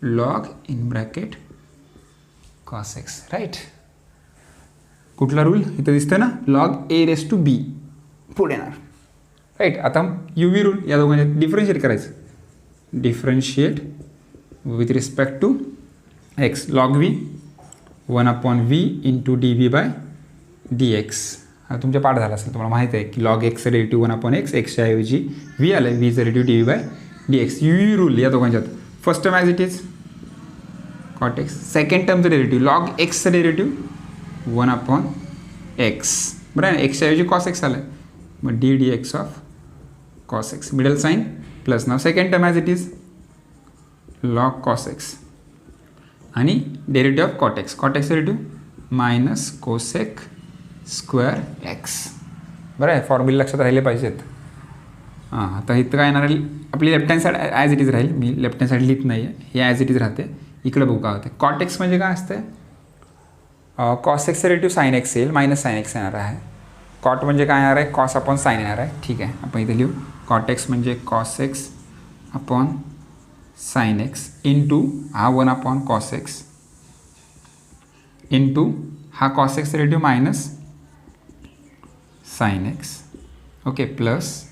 log in bracket cos x, right. कुठला रूल इथं दिसतं ना, log a raise to b पुढे येणार, राईट. आता यू व्ही रूल या दोघांच्यात डिफरन्शिएट करायचं, differentiate with respect to x, log v 1/v into d by d x. हा तुमच्या पाठ झाला असेल, तुम्हाला माहिती आहे की log x चं डेरिव्हेटिव्ह 1/x, एक्सच्या ऐवजी v आलं, v चं derivative d by d x. U v rule या दोघांच्यात, first term as it is cot x, second टर्मचं डेरिव्हेटिव्ह log x चं डेरिव्हेटिव्ह 1/x, बरं आहे ना, एक्सच्या ऐवजी कॉस एक्स आलं, मग d d x of cos x, middle sign plus. Now second term as it is log cos x आणि derivative of cot x, cot x derivative minus cosec square x. बरं आहे, फॉर्म्युला लक्षात राहिले पाहिजेत. हां, आता इथं काय येणार आहे, आपली left hand side as it is राहील, मी लेफ्ट हँड साईड लिहित नाही आहे, हे ॲज इट इज राहते. इकडे बघू काय होते, कॉट एक्स म्हणजे काय असते, कॉस एक्सचं डेरिव्हेटिव्ह साईन एक्स येईल, मायनस साईन एक्स येणार आहे. कॉट म्हणजे काय येणार आहे, कॉस अपॉन साईन येणार आहे. ठीक आहे, आपण इथे लिहू, कॉट एक्स म्हणजे cos x upon sine x into हा 1/cos x इंटू हा cos x derivative minus sine x. Okay, plus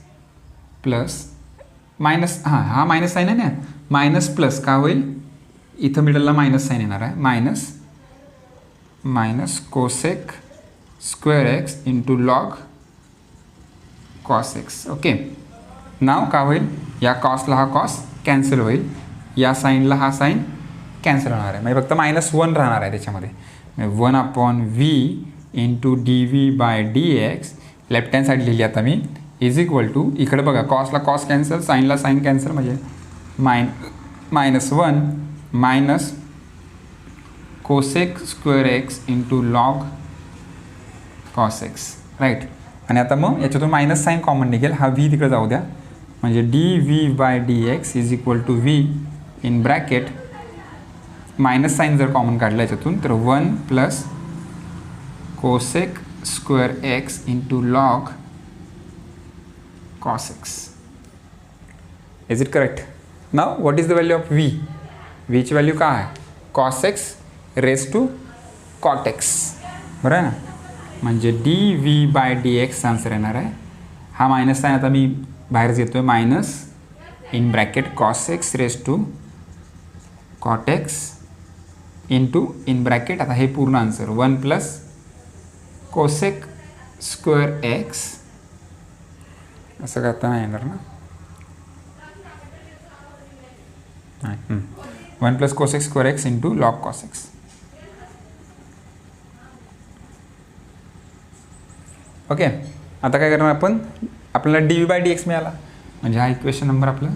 plus minus, हां हा मायनस साईन आहे ना, मायनस प्लस का होईल, इथं मिडलला मायनस साईन येणार आहे, minus minus cosec square x into log cos x. Okay, now का होईल, या कॉसला हा कॉस कॅन्सल होईल, या साईनला हा साईन कॅन्सल होणार आहे, म्हणजे फक्त -1 राहणार आहे त्याच्यामध्ये. 1/v into d v by d x, left hand side लिहिली आता मी, इज इक्वल टू, इकडे बघा कॉसला कॉस कॅन्सल, साईनला साईन कॅन्सल, म्हणजे -1 minus cosec square x into log cos x, right. आणि आता मग याच्यातून मायनस साईन कॉमन निघेल, हा व्ही तिकडे जाऊ द्या, म्हणजे d v by d x is equal to v in bracket, minus sign जर कॉमन काढलं याच्यातून तर 1 plus cosec square x into log cos x. Is it correct. Now what is the value of v, व्हीची व्हॅल्यू काय आहे, cos x raise to cot x, बरं आहे ना, म्हणजे d v by d x answer येणार आहे. हा मायनस साईन आता मी बाहेर घेतो आहे, minus in bracket cos x raise to cot x into in bracket, आता हे पूर्ण answer 1 plus cosec square x, असं करता नाही येणार ना, 1 plus cosec square x into log cos x. Okay, आता काय करणार आपण, आपल्याला d v by d x मिळाला, म्हणजे हा इक्वेशन नंबर आपलं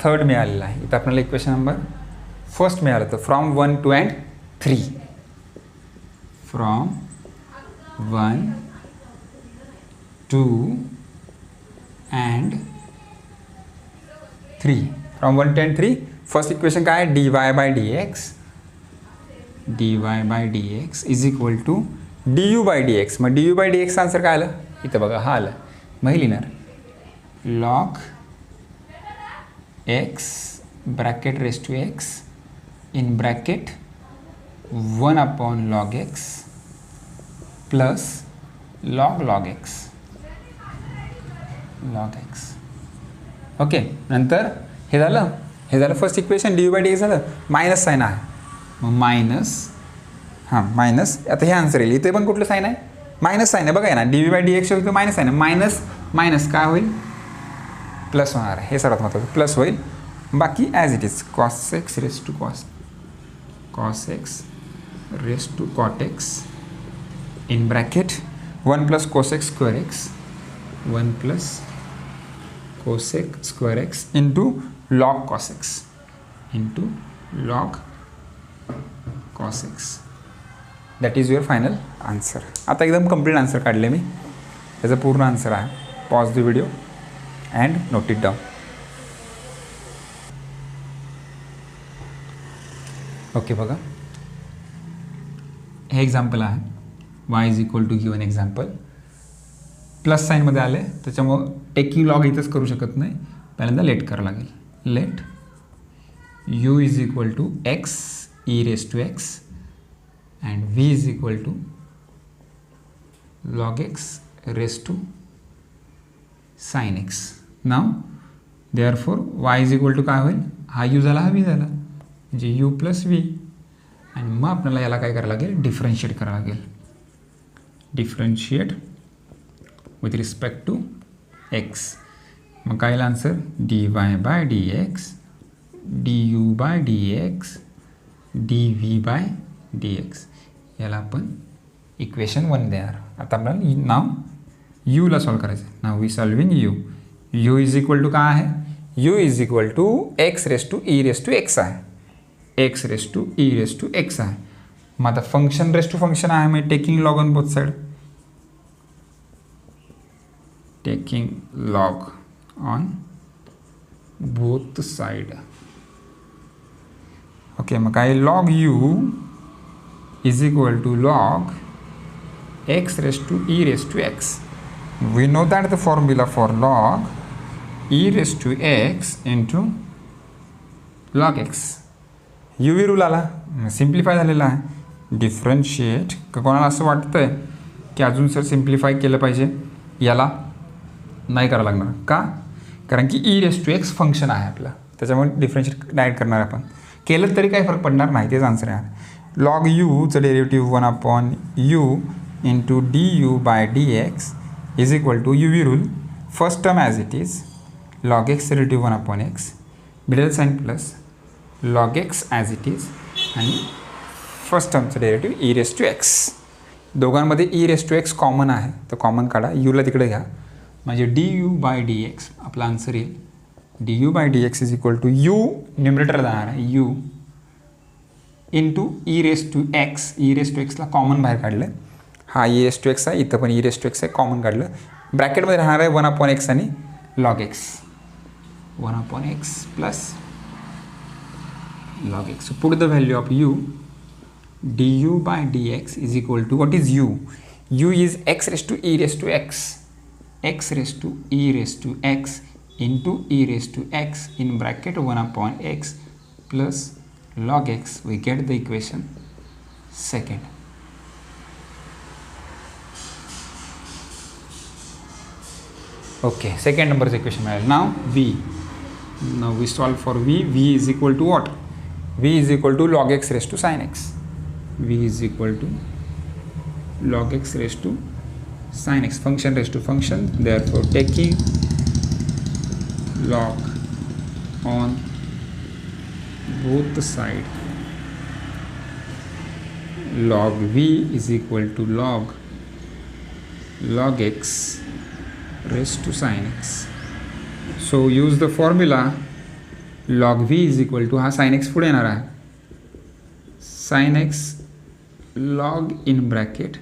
3rd मिळालेला आहे. इथं आपल्याला इक्वेशन नंबर 1st मिळालं, तर from 1, 2 and 3, from 1, 2 and 3, from 1 to 3. First equation काय आहे, d y by d x is equal to d u by d x. मग d u by d x answer काय आलं, इथं बघा हा आलं, मग लिहिणार log x bracket raise to x in bracket 1/log x plus log x. Okay, नंतर हे झालं first equation, D u by d x झालं, मायनस साईन आहे, मग मायनस हां मायनस, आता हे आन्सर येईल. इथे पण कुठलं साईन आहे, मायनस साईन आहे बघा ना, dv/dx होईल मायनस आहे ना, मायनस मायनस काय होईल, प्लस होणार आहे. हे सर्वात महत्त्वाचं, प्लस होईल. बाकी as it is cos x race to cos x race to cot x in bracket 1 + cos x square x 1 + cos x square x into log cos x into log cos x. That is your final answer. आता एकदम कंप्लीट आन्सर काढले मी, त्याचं पूर्ण आन्सर आहे. Pause the video and note it down. Okay बघा, हे एक्झाम्पल आहे. y = गिवन एक्झाम्पल प्लस साईनमध्ये आले, त्याच्यामुळं टेकिंग लॉग इथंच करू शकत नाही, पहिल्यांदा लेट करावं लागेल. Let u = x e⁻x and v = log x raised to sin x. Now therefore y = काय होईल, हा u झाला, हा v झाला, म्हणजे u + v. आणि मग आपल्याला याला काय करावं लागेल, डिफरन्शिएट करावं लागेल. Differentiate with respect to x. मग काय येईल आन्सर, dy/dx du/dx dv/dx. याला आपण इक्वेशन 1 देणार. आता आपल्याला नाव यूला सॉल्व करायचं आहे. नाव वी सॉल्विंग u = काय आहे, u = x raise to e⁻x आहे, x रेस टू e⁻x आहे. मग आता फंक्शन रेस टू फंक्शन आहे, म्हणजे taking log on both side, taking log on both side. Okay, मग काय log u = log x raised to e⁻x. We know that the formula for log e⁻x into log x. u rule आला, सिम्प्लिफाय झालेला आहे. डिफरन्शिएट कोणाला असं वाटतंय की अजून सर सिम्प्लिफाय केलं पाहिजे, याला नाही करावं लागणार. का, कारण की e⁻x फंक्शन आहे आपलं, त्याच्यामुळे डिफरन्शिएट डायरेक्ट करणार आपण. केलं तरी काही फरक पडणार नाही, तेच आन्सर आहे. लॉग यूचं derivative 1/u into du/dx = u rule. First term as it is, log x derivative 1/x, middle sign plus log x as it is, आणि फर्स्ट टर्मचं डेरिव्हेटिव्ह e⁻x. दोघांमध्ये e⁻x कॉमन आहे, तर कॉमन काढा, यूला तिकडे घ्या, म्हणजे du/dx आपला आन्सर येईल. du/dx = u न्युमरेटर जाणार आहे, u इंटू e⁻x. e⁻xला कॉमन बाहेर काढलं, हा e⁻x आहे, इथं पण e⁻x आहे, कॉमन काढलं. ब्रॅकेटमध्ये राहणार आहे 1/x आणि log x, 1/x plus log x. So put the value of u, du/dx = what is u? u is x raised to e⁻x, x raised to e⁻x into e⁻x in bracket 1/x plus log x. We get the equation second. Okay, second number's equation. Now v. Now we solve for v. v = what? v = log x raised to sin x. v = log x raised to sin x. Function raised to function. Therefore, taking log on both the side, log v = log x raised to sin x. So use the formula log v = हा sin x पुढे येणार आहे, sin x log in bracket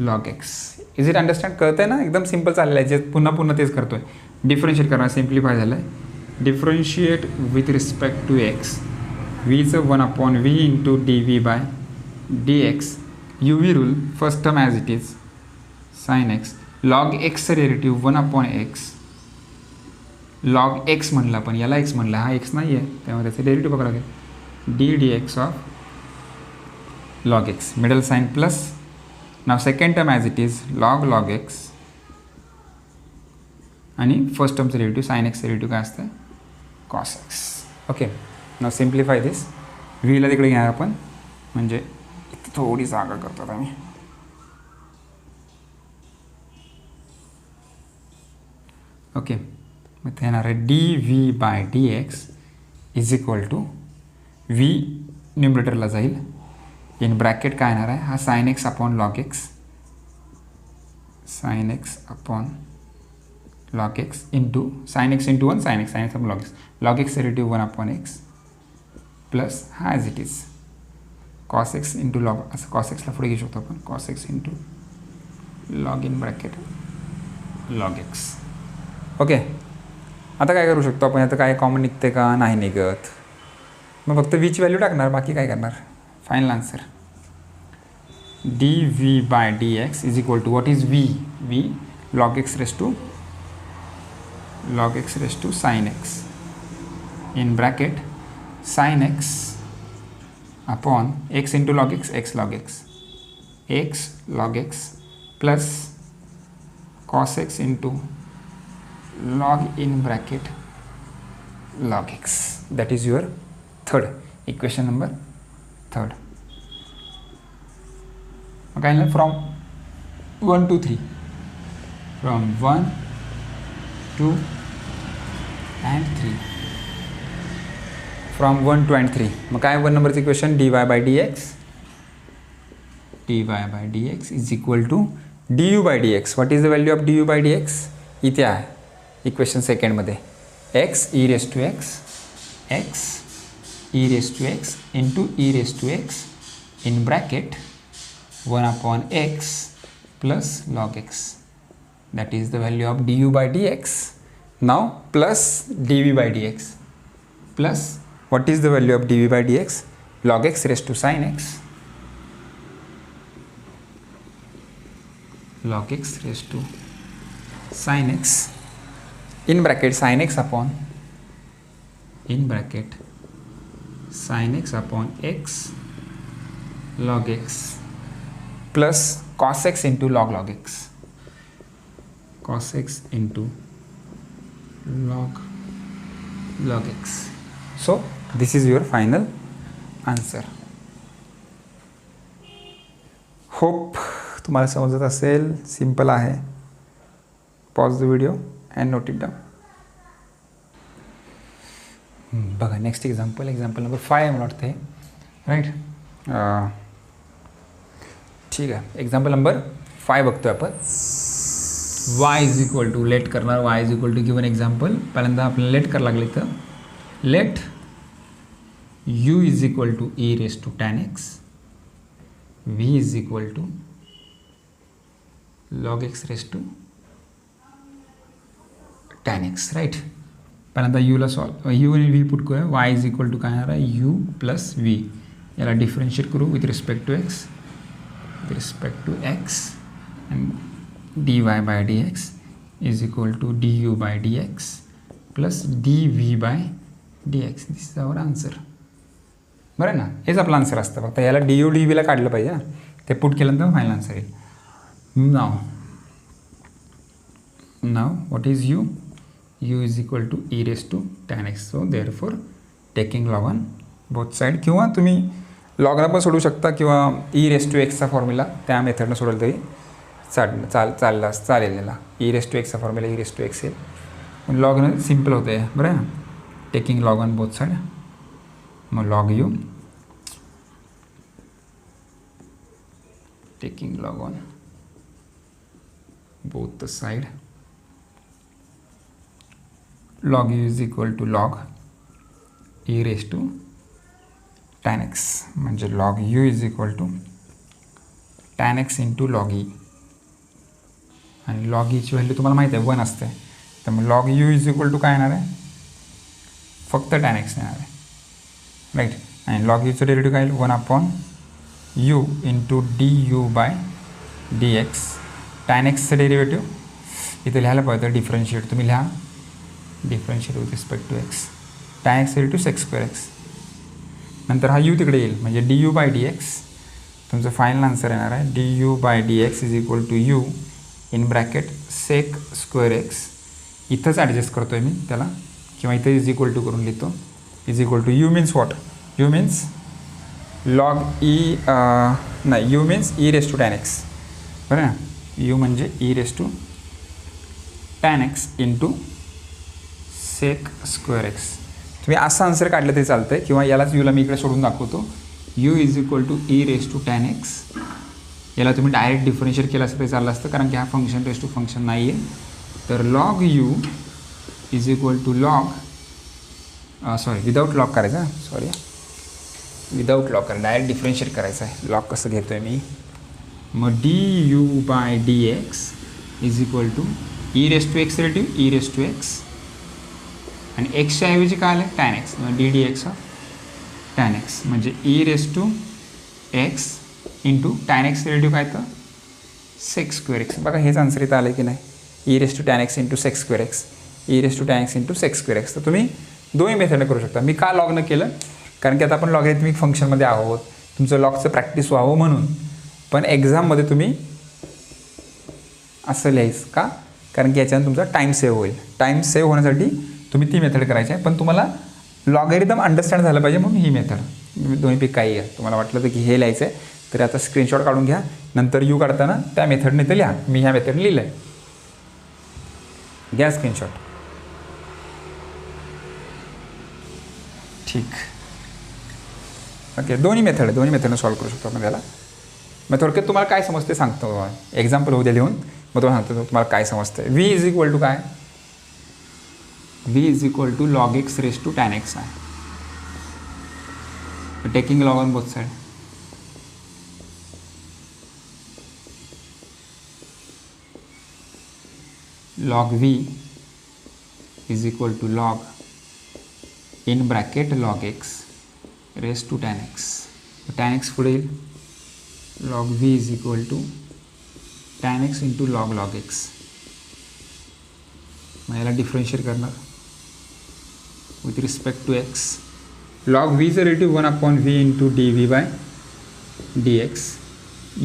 log x. Is it understand, कळतंय ना, एकदम सिम्पल चाललं आहे, जे पुन्हा पुन्हा तेच करतोय. डिफरन्शिएट करणार, सिम्प्लिफाय झालं आहे. Differentiate with respect to x, vचं 1/v into dv/dx, uv rule, first term as it is, sin x, log xचं डेरिव्हेटिव्ह 1/x, log x म्हणलं आपण, याला x म्हणलं, हा x नाही आहे, त्यामुळे त्याचं डेरिव्हेटिव्ह बघावं लागेल, ddx of log x, middle sign plus. Now second term as it is, log x, आणि फर्स्ट टर्मचं डेरिव्हेटिव्ह साइन एक्सचं डेरिव्हेटिव्ह काय असतं, cos x. Okay, now simplify this. व्हीला तिकडे घेणार आपण, म्हणजे इथं थोडी जागा करतो आम्ही. ओके, मग ते येणार आहे d v by d x is equal to v न्युमरेटरला जाईल, इन ब्रॅकेट काय येणार आहे, हा sine x upon log x, sine x upon log x into sine x into 1 sine x upon log x derivative 1 upon x plus हा as it is cos x into log, असं कॉस एक्सला पुढे घेऊ शकतो आपण, cos x into log in bracket log x. Okay, आता काय करू शकतो आपण, आता काय कॉमन निघते का, नाही निघत, मग फक्त व्हीची व्हॅल्यू टाकणार, बाकी काय करणार. Final answer d v by d x is equal to what is v log x raise to sine x in bracket sine x upon x into log x log x plus cos x into log in bracket log x. That is your third equation, number third. Okay, from 1 to 3, from 1 2 and 3, from 1 2 and 3. मग काय 1 नंबरचं equation dy by dx is equal to du by dx. What is the value of du by dx? इथे आहे इक्वेशन सेकंडमध्ये x e raise to x into e raise to x in bracket 1 upon x plus log x. That is the value of d u by d x. Now plus d v by d x plus what is the value of d v by d x, log x raise to sine x, log x raised to sin x in bracket sin x upon x log x plus cos x into log x, cos x into log x. So this is your final answer. Hope तुम्हाला समजत असेल. सिंपल आहे. Pause the video and note it down. बघा नेक्स्ट एक्झाम्पल नंबर 5 मला वाटतं आहे, राईट. ठीक आहे, एक्झाम्पल नंबर 5 बघतोय आपण. y is equal to let करणार, y is equal to given example. पहिल्यांदा आपल्याला लेट करायला लागले तर let u is equal to e raise to tan x, v is equal to log x race to tan x, right. पहिल्यांदा यूला सॉल्व, यू आणि व्ही पुट करूया. y इज इक्वल टू काय येणार आहे, यू प्लस व्ही. याला डिफरन्शिएट करू with respect to x and d y by d x is equal to d u by d x plus d v by d x. This is our answer. बरं ना, हेच आपलं आन्सर असतं. फक्त याला डी यू डी व्हीला काढलं पाहिजे ना, ते पुट केल्यानंतर फायनल आन्सर येईल. Now what is u? u is equal to e raised to tan x. So therefore taking log on both side, किंवा तुम्ही लॉगला पण सोडू शकता किंवा e raised to x चा फॉर्म्युला त्या मेथडनं सोडलं तरी चालेल. याला e raised to x चा formula e raised to x येईल. पण लॉगनं सिम्पल होतं आहे, बरं आहे. Taking log on both side, मग log u taking log on both the side, log u is equal to log e raised to tan x. म्हणजे log u is equal to tan x into log e. आणि log e ची व्हॅल्यू तुम्हाला माहिती आहे 1 असते. त्यामुळे log u is equal to काय येणार आहे, फक्त tan x येणार आहे, राईट. आणि log u चं डेरिव्हेटिव्ह काय येईल, 1 upon u into d u by d x. tan एक्सचं डेरिव्हेटिव्ह इथे लिहायला पाहिजे, डिफरन्शिएट तुम्ही लिहा, differentiate with respect to x. tan x derivative sec square x. नंतर हा यू तिकडे येईल, म्हणजे d u by d x. तुमचं फायनल आन्सर येणार आहे d u by d x is equal to u in bracket sec square x. इथंच ॲडजस्ट करतो आहे मी त्याला, किंवा इथं इज इक्वल टू करून लिहितो. Is equal to u means what, u means log e नाही u means e raise to tan x बरं ना, यू म्हणजे e raise to tan x into sec square x. तुम्ही असं आन्सर काढलं तरी चालतं आहे, किंवा यालाच यूला मी इकडे सोडून दाखवतो. U is equal to e raise to tan x. याला तुम्ही डायरेक्ट डिफरन्शिएट केलं असं तरी चाललं असतं, कारण की हा फंक्शन रेस टू फंक्शन नाही आहे. तर log you is equal to log sorry without log करायचं, विदाऊट लॉग करायचं, डायरेक्ट डिफरन्शिएट करायचं आहे. लॉग कसं घेतो आहे मी, मग d u by d x is equal to e raise to x relative e raise to x, आणि एक्सच्या ऐवजी काय आलं tan x, d d x of tan x म्हणजे e raise to x into tan x relative काय तर सेक्स स्क्वेअर एक्स. बघा हेच आन्सर इथं आलं की नाही, e raise to tan x into sec square x, e raise to tan x into sec square x. तर तुम्ही दोन्ही मेथडने करू शकता. मी का लॉग न केलं, कारण की आता आपण लॉगॅरिथमिक फंक्शनमध्ये आहोत, तुमचं लॉगचं प्रॅक्टिस व्हावं म्हणून. पण एक्झाममध्ये तुम्ही असं लिहायचं का, कारण की याच्यानं तुमचा टाईम सेव्ह होईल. टाईम सेव्ह होण्यासाठी तुम्ही ती मेथड करायची आहे, पण तुम्हाला लॉगॅरिथम अंडरस्टँड झालं पाहिजे म्हणून ही मेथड. दोन्हीपैकी काही आहे, तुम्हाला वाटलं तर की हे लिहायचं आहे तर आता स्क्रीनशॉट काढून घ्या, नंतर यू काढताना त्या मेथडने तर लिहा. मी ह्या मेथडने लिहिलं आहे, घ्या स्क्रीनशॉट. ठीक, ओके. दोन्ही मेथडने सॉल्व करू शकतो आपण त्याला. मग थोडक्यात तुम्हाला काय समजते सांगतो, एक्झाम्पल होऊ द्या लिहून, मग तुम्हाला सांगतो तुम्हाला काय समजतं. व्ही इज इक्वल टू काय, v is equal to log x raised to tan x आहे. Taking log on both side. Log v is equal to log in bracket log x raised to tan x. Tan x पुढे येईल, log v is equal to tan x into log x. मग याला डिफरन्शिएट करणार with respect to x. log v is relative 1 upon v into dv by dx.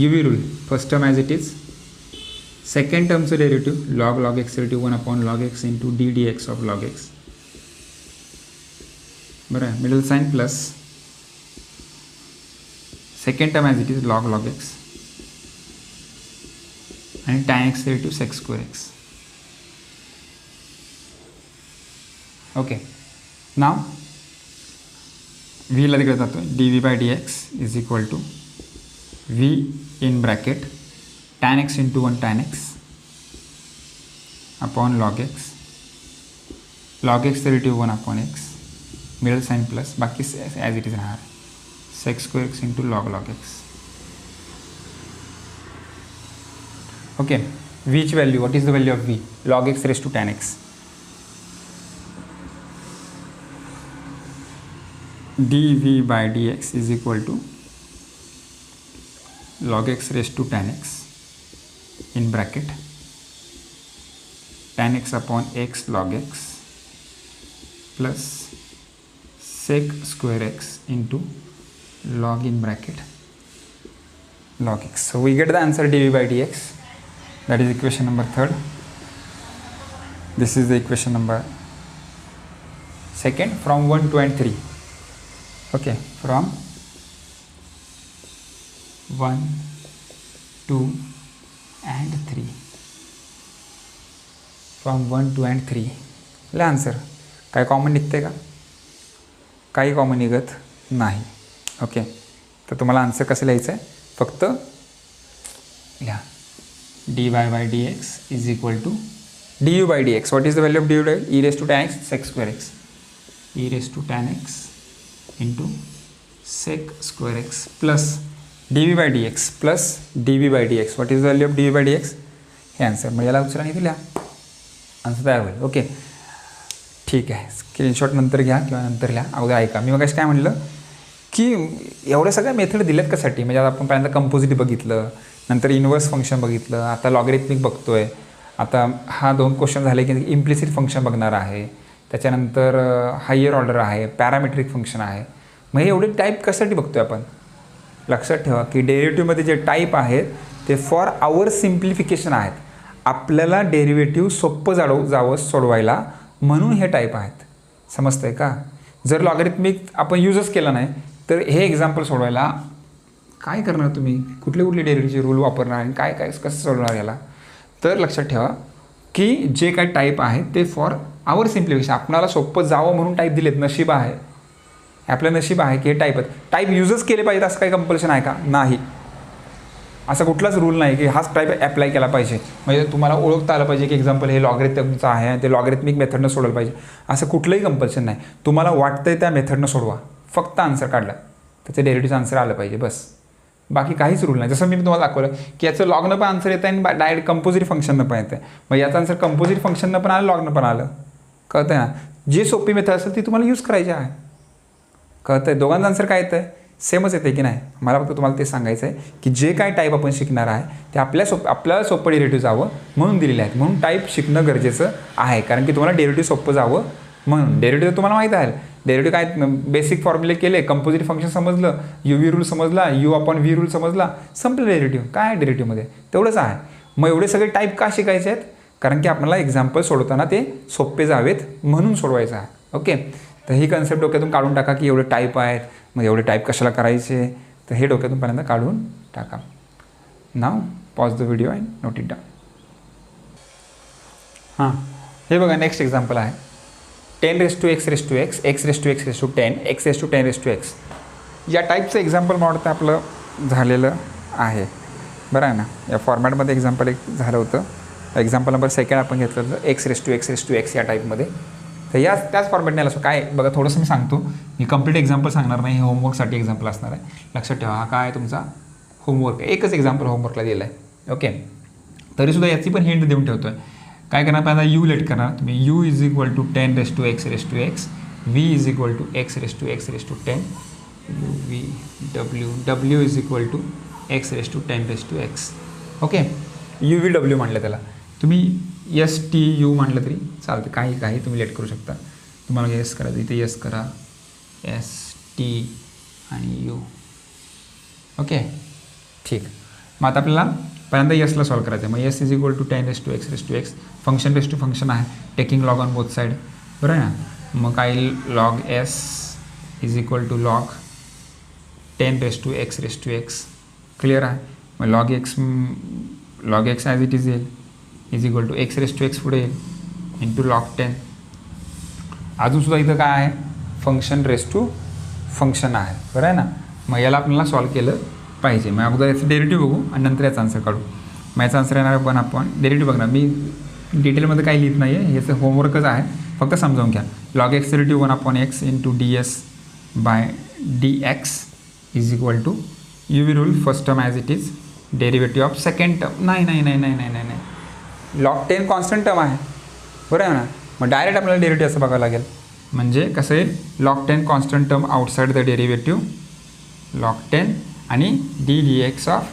UV rule, first term as it is, second term say derivative log x relative 1 upon log x into d dx of log x. बरं आहे, middle sign plus second term as it is log x and tan x relative sec square x. Okay. नाव व्हीला तिकडे जातो, d v by d x is equal to v in bracket tan x into 1 tan x upon log x relative 1 upon x, middle sign plus बाकी ॲज इट इज राहणार sec square x into log x. Okay, व्हीची value, what is the value of v, log x raise to tan x. dv by dx is equal to log x raised to tan x in bracket tan x upon x log x plus sec square x into log in bracket log x. So we get the answer dv by dx. That is equation number 3rd. This is the equation number 2nd from 1, 2 and 3. Okay, from 1, 2 and 3. From 1, 2 and 3. ले आन्सर काय कॉमन निघते का, काही कॉमन निघत नाही. ओके, तर तुम्हाला आन्सर कसं लिहायचं आहे, फक्त लिहा d y by d x is equal to d u by d x. What is the value of d u by e raise to tan x sec square x, e raise to tan x into sec square x plus d v by d x plus d v by d x. What is the value of d v by d x, हे आन्सर. मग याला उचला आणि लिहा, आन्सर तयार होईल. ओके, ठीक आहे. स्क्रीनशॉट नंतर घ्या किंवा नंतर लिहा, अगोदर ऐका. मी मगाशी काय म्हणलं की एवढ्या सगळ्या मेथड दिल्यात कशासाठी, म्हणजे आता आपण पहिल्यांदा कंपोजिट बघितलं, नंतर इन्व्हर्स फंक्शन बघितलं, आता लॉगरिथमिक बघतो आहे, आता हा 2 क्वेश्चन झाले की इम्प्लिसिट फंक्शन बघणार आहे, त्याच्यानंतर हायर ऑर्डर आहे, पॅरामेट्रिक फंक्शन आहे. मग हे एवढे टाईप कशासाठी बघतो आहे आपण, लक्षात ठेवा की डेरिव्हेटिव्हमध्ये जे टाईप आहेत ते फॉर आवर सिम्प्लिफिकेशन आहेत. आपल्याला डेरिव्हेटिव्ह सोपं जावं सोडवायला म्हणून हे टाईप आहेत. समजतं आहे का. जर लॉगरिथमिक आपण यूजच केला नाही तर हे एक्झाम्पल सोडवायला काय करणार तुम्ही, कुठले कुठले डेरिव्हेटिव्हचे रूल वापरणार आणि काय काय कसं सोडवणार याला. तर लक्षात ठेवा की जे काय टाईप आहे ते फॉर आवर सिम्प्लिफिकेशन, आपणाला सोपं जावं म्हणून टाईप दिलेत. नशीब आहे, आपलं नशीब आहे की हे टाईप यूजच केले पाहिजेत असं काही कंपल्शन आहे का, नाही. असा कुठलाच रूल नाही की हाच टाईप ॲप्लाय केला पाहिजे. म्हणजे तुम्हाला ओळखता आलं पाहिजे की एक्झाम्पल हे लॉगरिथमचं आहे आणि ते लॉगरिथमिक मेथडनं सोडवलं पाहिजे, असं कुठलंही कंपल्शन नाही. तुम्हाला वाटतंय त्या मेथडनं सोडवा, फक्त आन्सर काढला त्याचं डेरिव्हेटिव्हचं आन्सर आलं पाहिजे बस, बाकी काहीच रूल नाही. जसं मी तुम्हाला दाखवलं की याचं लॉगनं पण आन्सर येतं आणि डायरेक्ट कंपोजिट फंक्शननं पण येतं. मग याचं आन्सर कंपोजिट फंक्शननं पण आलं, लॉगनं पण आलं. कळतं ना, जे सोपी मेथड असेल ती तुम्हाला यूज करायची आहे. कळतं आहे, दोघांचं आन्सर काय येतं आहे, सेमच येते की नाही. मला फक्त तुम्हाला ते सांगायचं आहे की जे काय टाईप आपण शिकणार आहे ते आपल्याला सोपं डेरिव्हेटिव्ह जावं म्हणून दिलेले आहेत. म्हणून टाईप शिकणं गरजेचं आहे, कारण की तुम्हाला डेरिव्हेटिव्ह सोपं जावं म्हणून. डेरिव्हेटिव्ह तुम्हाला माहीत आहे, डेरिव्हेटिव्ह काय बेसिक फॉर्म्युले केले, कंपोजिट फंक्शन समजलं, यू व्ही रूल समजला, यू अपॉन व्ही रूल समजला, संपलं डेरिव्हेटिव्ह. काय आहे डेरिव्हेटिव्हमध्ये, तेवढंच आहे. मग एवढे सगळे टाईप का शिकायचे आहेत, कारण की आपल्याला एक्झाम्पल सोडवताना ते सोपे जावेत म्हणून सोडवायचं आहे. ओके, तर ही कन्सेप्ट डोक्यातून काढून टाका की एवढे टाईप आहेत, मग एवढे टाईप कशाला करायचे, तर हे डोक्यातून पहिल्यांदा काढून टाका. Now pause the video and note it down. हां, हे बघा नेक्स्ट एक्झाम्पल आहे 10⁻⁻⁻⁻, x⁻⁻⁻⁻10, x⁻⁻⁻⁻x. या टाईपचं एक्झाम्पल मला वाटतं आपलं झालेलं आहे, बरं आहे ना. या फॉर्मॅटमध्ये एक्झाम्पल एक झालं होतं, एक्झाम्पल नंबर सेकंड आपण घेतलं होतं x⁻⁻⁻⁻x या टाईपमध्ये. तर त्याच फॉर्मॅटने आलं. काय बघा, थोडंसं मी सांगतो, मी कंप्लीट एक्झाम्पल सांगणार नाही, हे होमवर्कसाठी एक्झाम्पल असणार आहे. लक्षात ठेवा, हा काय तुमचा होमवर्क आहे, एकच एक्झाम्पल होमवर्कला दिलं आहे. ओके, तरीसुद्धा याची पण हिंट देऊन ठेवतो आहे. काय करणार, पहिल्यांदा यू लेट करणार तुम्ही. u = 10⁻⁻⁻x, v = x⁻⁻⁻10, w x⁻⁻10⁻x. Okay, UVW म्हटलं त्याला, तुम्ही STU म्हटलं तरी चालतं, काही तुम्ही लेट करू शकता. तुम्हाला एस करायचं इथे एस करा, ST आणि U. ओके, ठीक. मग आता आपल्याला पहिल्यांदा यसला सॉल्व करायचं आहे. मग s = 10⁻⁻⁻x, फंक्शन आहे, taking log on both side, बरोबर आहे ना. मग काय log s = log 10⁻⁻⁻x. Clear आहे. मग log x as it is येईल, x⁻⁻x पुढे येईल इंटू log 10. अजूनसुद्धा इथं काय आहे, फंक्शन आहे, बरं आहे ना. मग याला आपल्याला सॉल्व केलं पाहिजे. मग अगोदर याचं डेरिव्हेटिव्ह बघू आणि नंतर याचा आन्सर काढू. मग याचा आन्सर येणार 1 अपॉन डेरिव्हेटिव्ह बघणार. मी डिटेलमध्ये काही लिहित नाही आहे, याचं होमवर्कच आहे, फक्त समजावून घ्या. log x derivative 1 upon x into ds/dx = UV rule first term as it is, derivative of second term. नाही, log 10 कॉन्स्टंट टर्म आहे, बरं आहे ना. मग डायरेक्ट आपल्याला डेरिव्हेटिव्ह असं बघावं लागेल. म्हणजे कसं आहे, log 10 constant term outside the derivative log 10 आणि dx ऑफ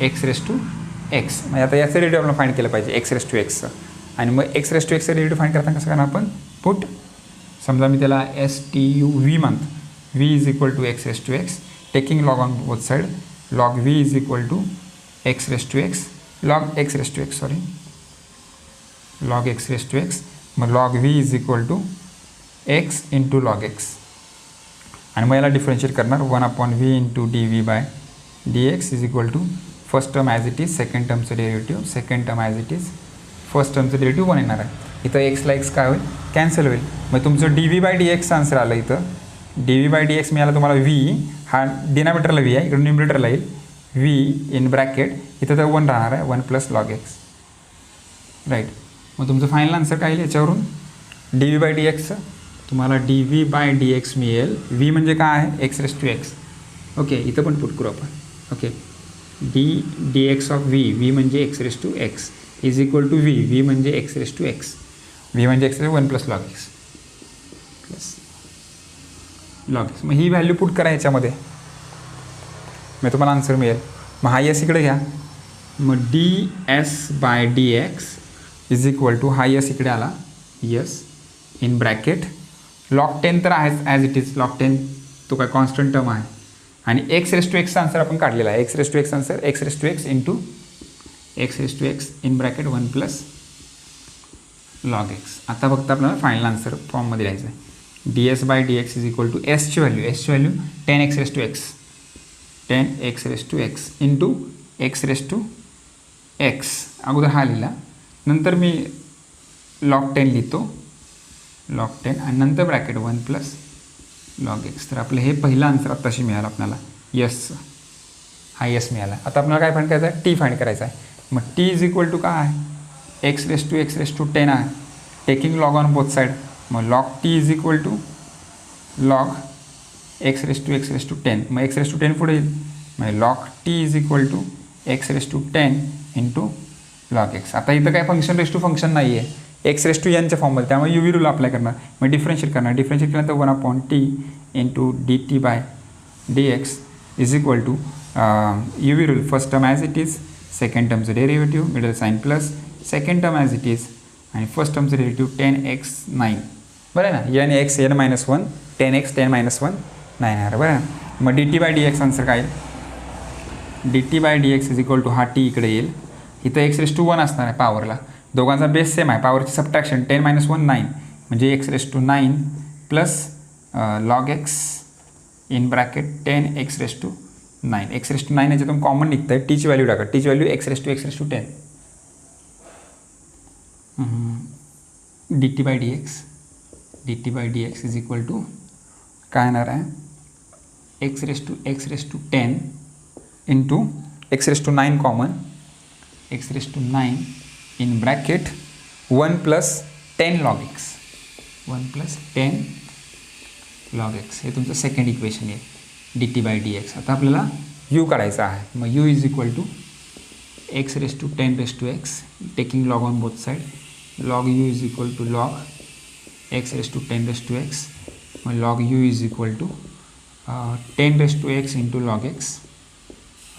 x⁻⁻x. म्हणजे आता याचं डेरिव्हेटिव्ह आपण फाईंड केलं पाहिजे x⁻⁻x. आणि मग x⁻⁻x डेरिव्हेटिव्ह फाईंड करताना कसं करणार आपण, पुट समजा मी त्याला STUV म्हणतो, v = x⁻⁻x, taking log on both side, log v = x⁻⁻x, log x⁻⁻x sorry, log x⁻⁻x. मग log v = x into log x. आणि मग याला डिफरन्शिएट करणार 1 upon v into dv/dx = first term as it is, second टर्मचं derivative, second term as it is, first टर्मचं डेरिव्हेटिव्ह 1 येणार आहे. इथं एक्सला एक्स काय होईल, कॅन्सल होईल. मग तुमचं dv/dx आन्सर आलं. इथं dv/dx मिळालं तुम्हाला v, हा डिनॉमिनेटरला v आहे, इकडून न्यूमरेटरला येईल v इन ब्रॅकेट, इथं तर 1 राहणार आहे, 1 + log x, राईट. मग तुमचं फायनल आन्सर काय येईल याच्यावरून, dv/dx तुम्हाला dv/dx मिळेल. v म्हणजे काय आहे, x⁻⁻x. ओके, इथं पण पुट करू आपण. ओके, dx ऑफ v म्हणजे x⁻⁻x = v म्हणजे x⁻⁻x, v म्हणजे x 1 + log x log x. मग ही व्हॅल्यू पुट करा याच्यामध्ये, मग तुम्हाला आन्सर मिळेल. मग हा यस इकडे घ्या. मग ds/dx = हा यस इकडे आला, यस इन ब्रॅकेट, log 10 तर आहेच ॲज इट इज, log 10 तो काय कॉन्स्टंट टर्म आहे. आणि x⁻⁻x आन्सर आपण काढलेला आहे, x⁻⁻x answer x⁻⁻x into x⁻⁻x in bracket 1 + log x. आता फक्त आपल्याला फायनल आन्सर फॉर्ममध्ये लिहायचं आहे. ds by dx is equal to एसची value 10x raise to x 10x raise to x into x race to x अगोदर हा लिहिला, नंतर मी log 10 लिहितो log 10 आणि नंतर ब्रॅकेट 1 प्लस log x. तर आपलं हे पहिलं आन्सर आत्ताशी मिळालं आपल्याला यसचं, हा यस मिळाला. आता आपल्याला काय फाइंड करायचं आहे, टी फाइंड करायचा आहे. मग टी इज इक्वल टू काय आहे, एक्स रेस टू 10 आहे, taking log on both side. मग log t is equal to log x raise to 10. मग एक्स रेस टू 10 पुढे येईल, मग log t is equal to x raise to 10 into log x. आता इथं काय फंक्शन रेस टू फंक्शन नाही आहे, एक्स रेस टू एनच्या फॉर्ममध्ये, त्यामुळे यू व्ही रूल अप्लाय करणार. मग डिफरन्शिएट केल्यानंतर 1/t into d t by d x is equal to u v rule, first term as it is, second टर्मचं derivative middle sign plus second term as it is आणि फर्स्ट टर्मचं डेरिव्हेटिव्ह 10x9. बरं आहे ना, n(x) n-1 10x 10-1 9 आहे. बरं आहे ना. मग d t by d x answer काय येईल, d t by d x is equal to हा टी इकडे येईल, इथं एक्स रेस टू 1 असणार आहे पॉवरला, दोघांचा बेस सेम आहे, पॉवरची सबट्रॅक्शन 10-1 9 म्हणजे x raise to 9 plus log x in bracket 10x raise to 9. X raise to 9 याच्यातून कॉमन निघतं आहे, टीची व्हॅल्यू टाका, टीची value x raise to 10 d t by d x is equal to काय येणार आहे, x raise to 10 into x raise to 9 common, x raise to 9 in bracket 1 plus 10 log x 1 plus 10 log x. हे तुमचं सेकंड इक्वेशन आहे d t by d x. आता आपल्याला यू काढायचा आहे, मग u is equal to x raise to 10 raise to x taking log on both side, log you is equal to log x raise to 10 raise to x, मग log you is equal to 10 raise to x into log x.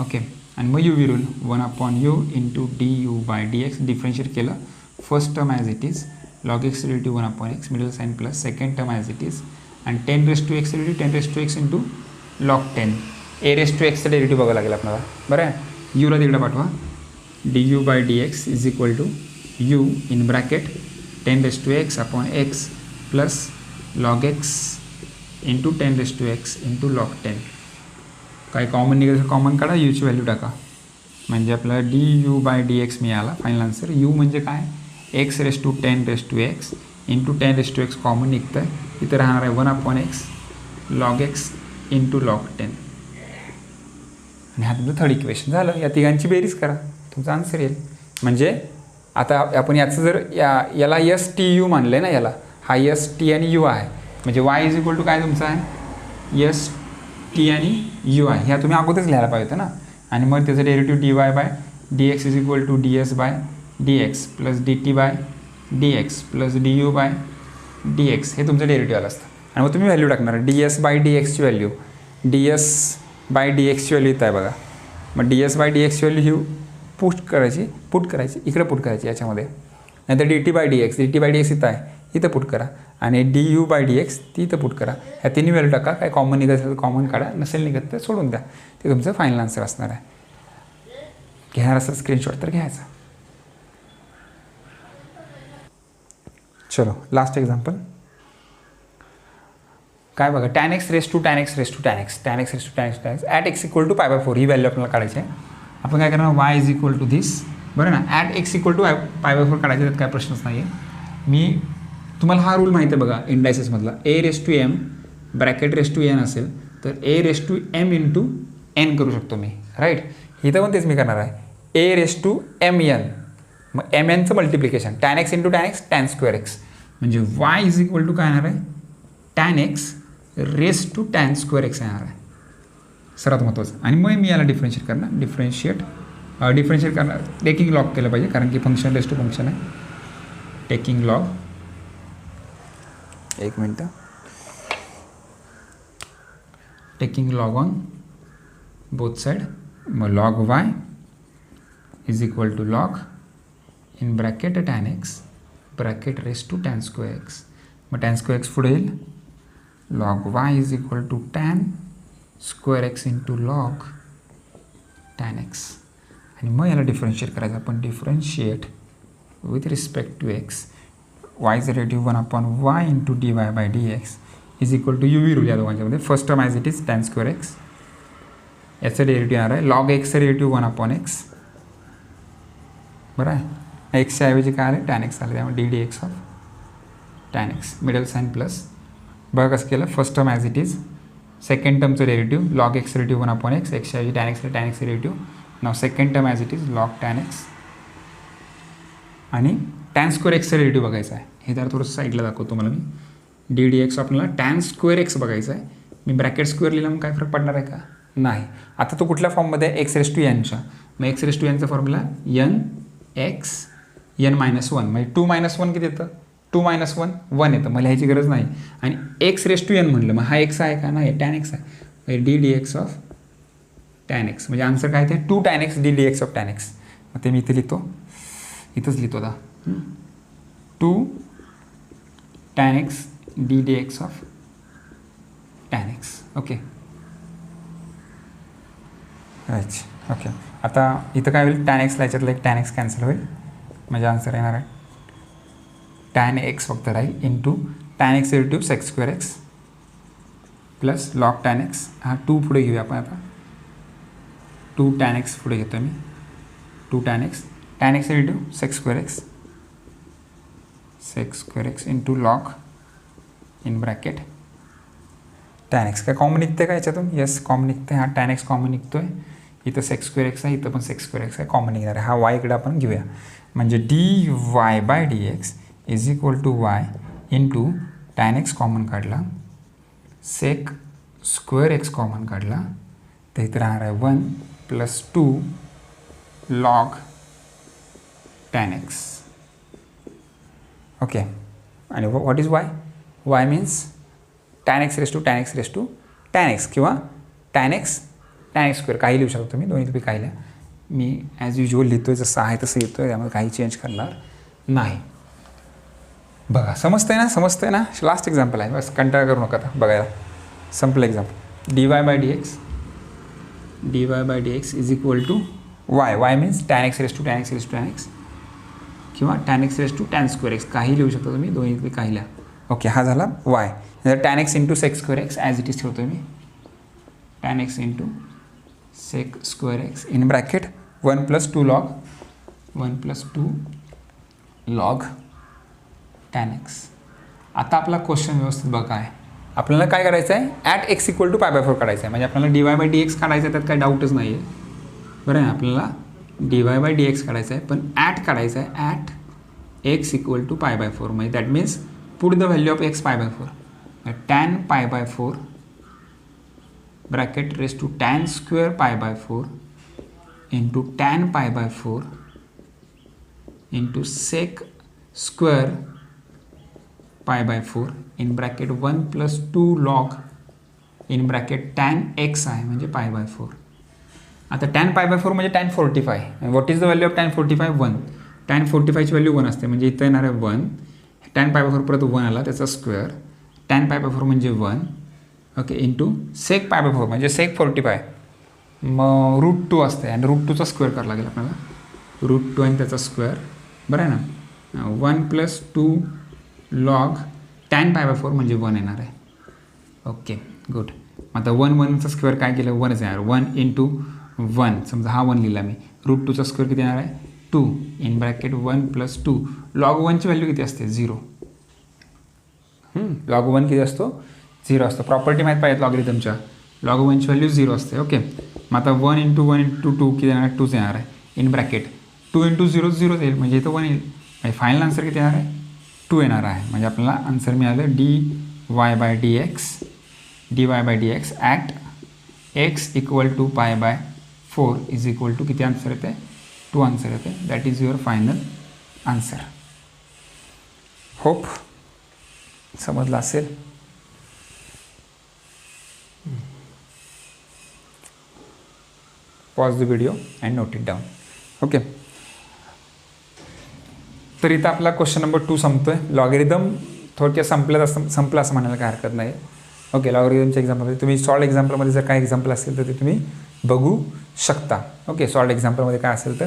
Okay, आणि मग u v rule 1/u into d u by d x, differentiate केलं, first term as it is, log x relative 1/x middle sign plus second term as it is आणि 10 raise to x relative 10 raise to x into log 10 a raise to एक्सचं डेरिव्हेटिव्ह बघावं लागेल आपल्याला. बरं आहे, यूला तिकडे पाठवा, d u by d x is equal to u in bracket 10 raise to x upon x plus log x into 10 raise to x into log 10. काय कॉमन निघायचं, कॉमन काढा, यूची व्हॅल्यू टाका, म्हणजे आपल्याला d u by d x मिळाला फायनल आन्सर. यू म्हणजे काय, x raise to 10 raise to x into 10 raise to x common निघतं आहे, इथं राहणार आहे 1/x log x into log 10. आणि हा तुमचं थर्ड इक्वेशन झालं. या तिघांची बेरीज करा, तुमचा आन्सर येईल. म्हणजे आता आपण याचं जर याला यस टी यू मानलं आहे ना, याला हा यस टी आणि यू आहे, म्हणजे वाय इज इक्वल टू काय तुमचं आहे, यस टी आणि यू आहे. ह्या तुम्ही अगोदरच लिहायला पाहिजे होतं ना. आणि मग त्याचं derivative d y by d x is equal to d s by d x plus d t by d x plus d u by d x, हे तुमचं डेरिव्हेटिव्ह आलं असतं. आणि मग तुम्ही व्हॅल्यू टाकणार, डी एस बाय डी एक्सची value, d s by d एक्सची व्हॅल्यू इथं आहे बघा. मग डी एस बाय डी एक्सची व्हॅल्यू ही पुट करायची इकडे पुट करायची याच्यामध्ये, नाहीतर d t by d x इथं आहे, इथं पुट करा, आणि d u by d x ती इथं पुट करा. ह्या तिन्ही व्हॅल्यू टाका, काय कॉमन निघत असेल तर कॉमन काढा, नसेल निघत तर सोडून द्या. ते तुमचं फायनल आन्सर असणार आहे. घेणार असेल स्क्रीनशॉट तर घ्यायचा. चलो लास्ट एक्झाम्पल काय बघा, tan x रेस टू ॲट एक्स इक्वल टू π/4 ही व्हॅल्यू आपल्याला काढायची आहे. आपण काय करणार, y is equal to this, बरं ना, ॲट एक्स इक्वल टू π/4 काढायचे, त्यात काय प्रश्नच नाही आहे. मी तुम्हाला हा रूल माहिती आहे बघा इंडायसेसमधला, a raise to m bracket raise to n असेल तर a raise to m into n करू शकतो मी, राईट. इथं पण तेच मी करणार आहे, a raise to m n, मग एम एनचं multiplication tan x into tan x tan square x, म्हणजे y इज इक्वल टू काय येणार आहे, tan x race to tan square x येणार आहे, सर्वात महत्त्वाचं. आणि मग मी याला डिफरन्शिएट करणार, टेकिंग लॉग केलं पाहिजे, कारण की फंक्शन रेस टू फंक्शन आहे. टेकिंग लॉग, एक मिनटं, taking log on both side, मग log y is equal to log in bracket tan x bracket raise to tan square x, मग tan स्क्वेअर एक्स पुढे येईल, log y is equal to tan square x into log tan x. आणि मग याला डिफरन्शिएट करायचं आपण, differentiate with respect to x, y is relative 1/y into dy bye d x is equal to UV rule या दोघांच्यामध्ये. First term as it is tan square x, याचं डेरिव्हेटिव्ह येणार आहे लॉग एक्सचं डेरिव्हेटिव्ह 1/x. बरं आहे, एक्सच्या ऐवजी काय आले tan x आले, त्यामुळे ddx of tan x middle sign plus. बघा कसं केलं, first term as it is, second टर्मचं derivative log x derivative 1/x, एक्सच्या ऐवजी tan x derivative. Now second term as it is log tan x आणि tan स्क्वेअर एक्सचं डेरिव्हेटिव्ह बघायचं आहे. हे जरा थोडंसं साईडला दाखवतो तुम्हाला मी. ddx आपल्याला tan स्क्वेअर एक्स बघायचं आहे. मी ब्रॅकेट स्क्वेअर लिहिला मग काय फरक पडणार आहे का? नाही. आता तो कुठल्या फॉर्ममध्ये आहे, x⁻n. मग x⁻n चा फॉर्म्युला n(x) n-1 म्हणजे 2-1 किती येतं, 2-1 1 येतं, मला ह्याची गरज नाही. आणि x⁻n म्हटलं मग हा x आहे का, नाही tan x आहे, ddx ऑफ tan x म्हणजे आन्सर काय ते 2 tan x ddx of tan x. मग ते मी इथे लिहितो, इथंच लिहितो आता 2 tan x ddx of tan x. Okay अच्छा, ओके. आता इथं काय होईल, tan x याच्यातलं एक tan x कॅन्सल होईल, म्हणजे आन्सर येणार आहे tan x फक्त राहील into tan x derivative sec square x plus log tan x. हा 2 पुढे घेऊया आपण आता, 2 tan x पुढे घेतो मी, 2 tan x derivative sec square x into log in bracket tan x. काय कॉमन निघते का याच्यातून? येस कॉमन निघते. हा tan x कॉमन निघतोय, इथं sec स्क्वेअर एक्स आहे, इथं पण sec स्क्वेअर एक्स आहे, कॉमन निघणार आहे. हा y इकडे आपण घेऊया, म्हणजे dy/dx is equal to y इंटू tan x कॉमन काढला, sec स्क्वेअर एक्स कॉमन काढला, तर इथं राहणार आहे 1 + 2 log tan x. ओके, आणि what is y means tan x race to tan x किंवा tan x स्क्वेअर काही लिहू शकतो तुम्ही, दोन्ही तुम्ही काही लिहा. मी ॲज युजल लिहितो आहे, जसं आहे तसं लिहितो आहे, त्यामुळे काही चेंज करणार नाही. बघा समजतंय ना. लास्ट एक्झाम्पल आहे, बस कंटाळा करू नका आता बघायला. संपलं example. dy/dx is equal to y means tan x race to tan x किंवा tan x race to tan square x काही लिहू शकता तुम्ही, दोन्ही तुम्ही काही लिहा. ओके, हा झाला y. tan x into sec square x as it is ठेवतो मी, tan x into sec square x in bracket 1 + 2 log tan x. आता आपला क्वेश्चन व्यवस्थित बघा आहे, आपल्याला काय करायचं आहे, ॲट x इक्वल टू π/4 काढायचं आहे, म्हणजे आपल्याला dy/dx काढायचं आहे, त्यात काही डाऊटच नाही आहे. बरं आहे, आपल्याला dy/dx काढायचं आहे, पण ॲट काढायचं आहे, ॲट x इक्वल टू π/4 म्हणजे that means put the value of x π/4. tan π/4 bracket raise to tan square π/4 into tan π/4 into sec square π/4 in bracket 1 + 2 log in bracket tan x आहे म्हणजे π/4. आता tan π/4 म्हणजे tan 45. What is the value of tan 45? 1. tan 45ची व्हॅल्यू 1 असते, म्हणजे इथं येणार आहे 1. tan π/4 परत 1 आला, त्याचा स्क्वेअर, tan π/4 म्हणजे 1. ओके, इंटू sec π/4 म्हणजे sec 45 मग √2 असते, आणि √2चा स्क्वेअर करावा लागेल आपल्याला, √2 आणि त्याचा स्क्वेअर. बरं आहे ना. 1 + 2 log tan π/4 म्हणजे 1 येणार आहे. Okay good. आता 1चा स्क्वेअर काय केलं, 1च येणार. 1 इंटू 1 समजा हा 1 लिहिला मी, √2चा स्क्वेअर किती येणार आहे 2 इन ब्रॅकेट 1 + 2 log 1ची व्हॅल्यू किती असते 0. log 1 किती असतो 0 असतो. प्रॉपर्टी माहीत पाहिजे लॉगरिथमच्या, log 1ची व्हॅल्यू 0 असते. ओके, मग आता 1 इंटू 1 इंटू 2 किती येणार, 2च येणार आहे इन ब्रॅकेट 2 इंटू 0 0 येईल, म्हणजे इथं 1 येईल, म्हणजे फायनल आन्सर किती येणार आहे 2 येणार आहे. म्हणजे आपल्याला आन्सर मिळालं dy/dx at x equal to π/4 is equal to किती आन्सर येते 2 आन्सर येते. That is your final answer. Hope समजलं असेल. Pause the video and note it down. Okay, तर इथं आपला क्वेश्चन नंबर 2 संपतो आहे. लॉगरिदम थोडक्यात संपला असं म्हणायला काय हरकत नाही. ओके, लॉगरिदमच्या एक्झाम्पलमध्ये तुम्ही सॉल्ड एक्झाम्पलमध्ये जर काय एक्झाम्पल असेल तर ते तुम्ही बघू शकता. ओके, सॉल्ड एक्झाम्पलमध्ये काय असेल तर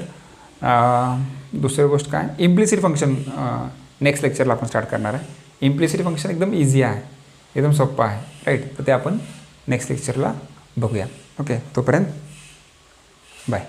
दुसरी गोष्ट काय, इम्प्लिसिट फंक्शन नेक्स्ट लेक्चरला आपण स्टार्ट करणार आहे. इम्प्लिसिट फंक्शन एकदम इझी आहे. एकदम सोप्पं आहे राईट. तर ते आपण नेक्स्ट लेक्चरला बघूया. ओके, तोपर्यंत बाय.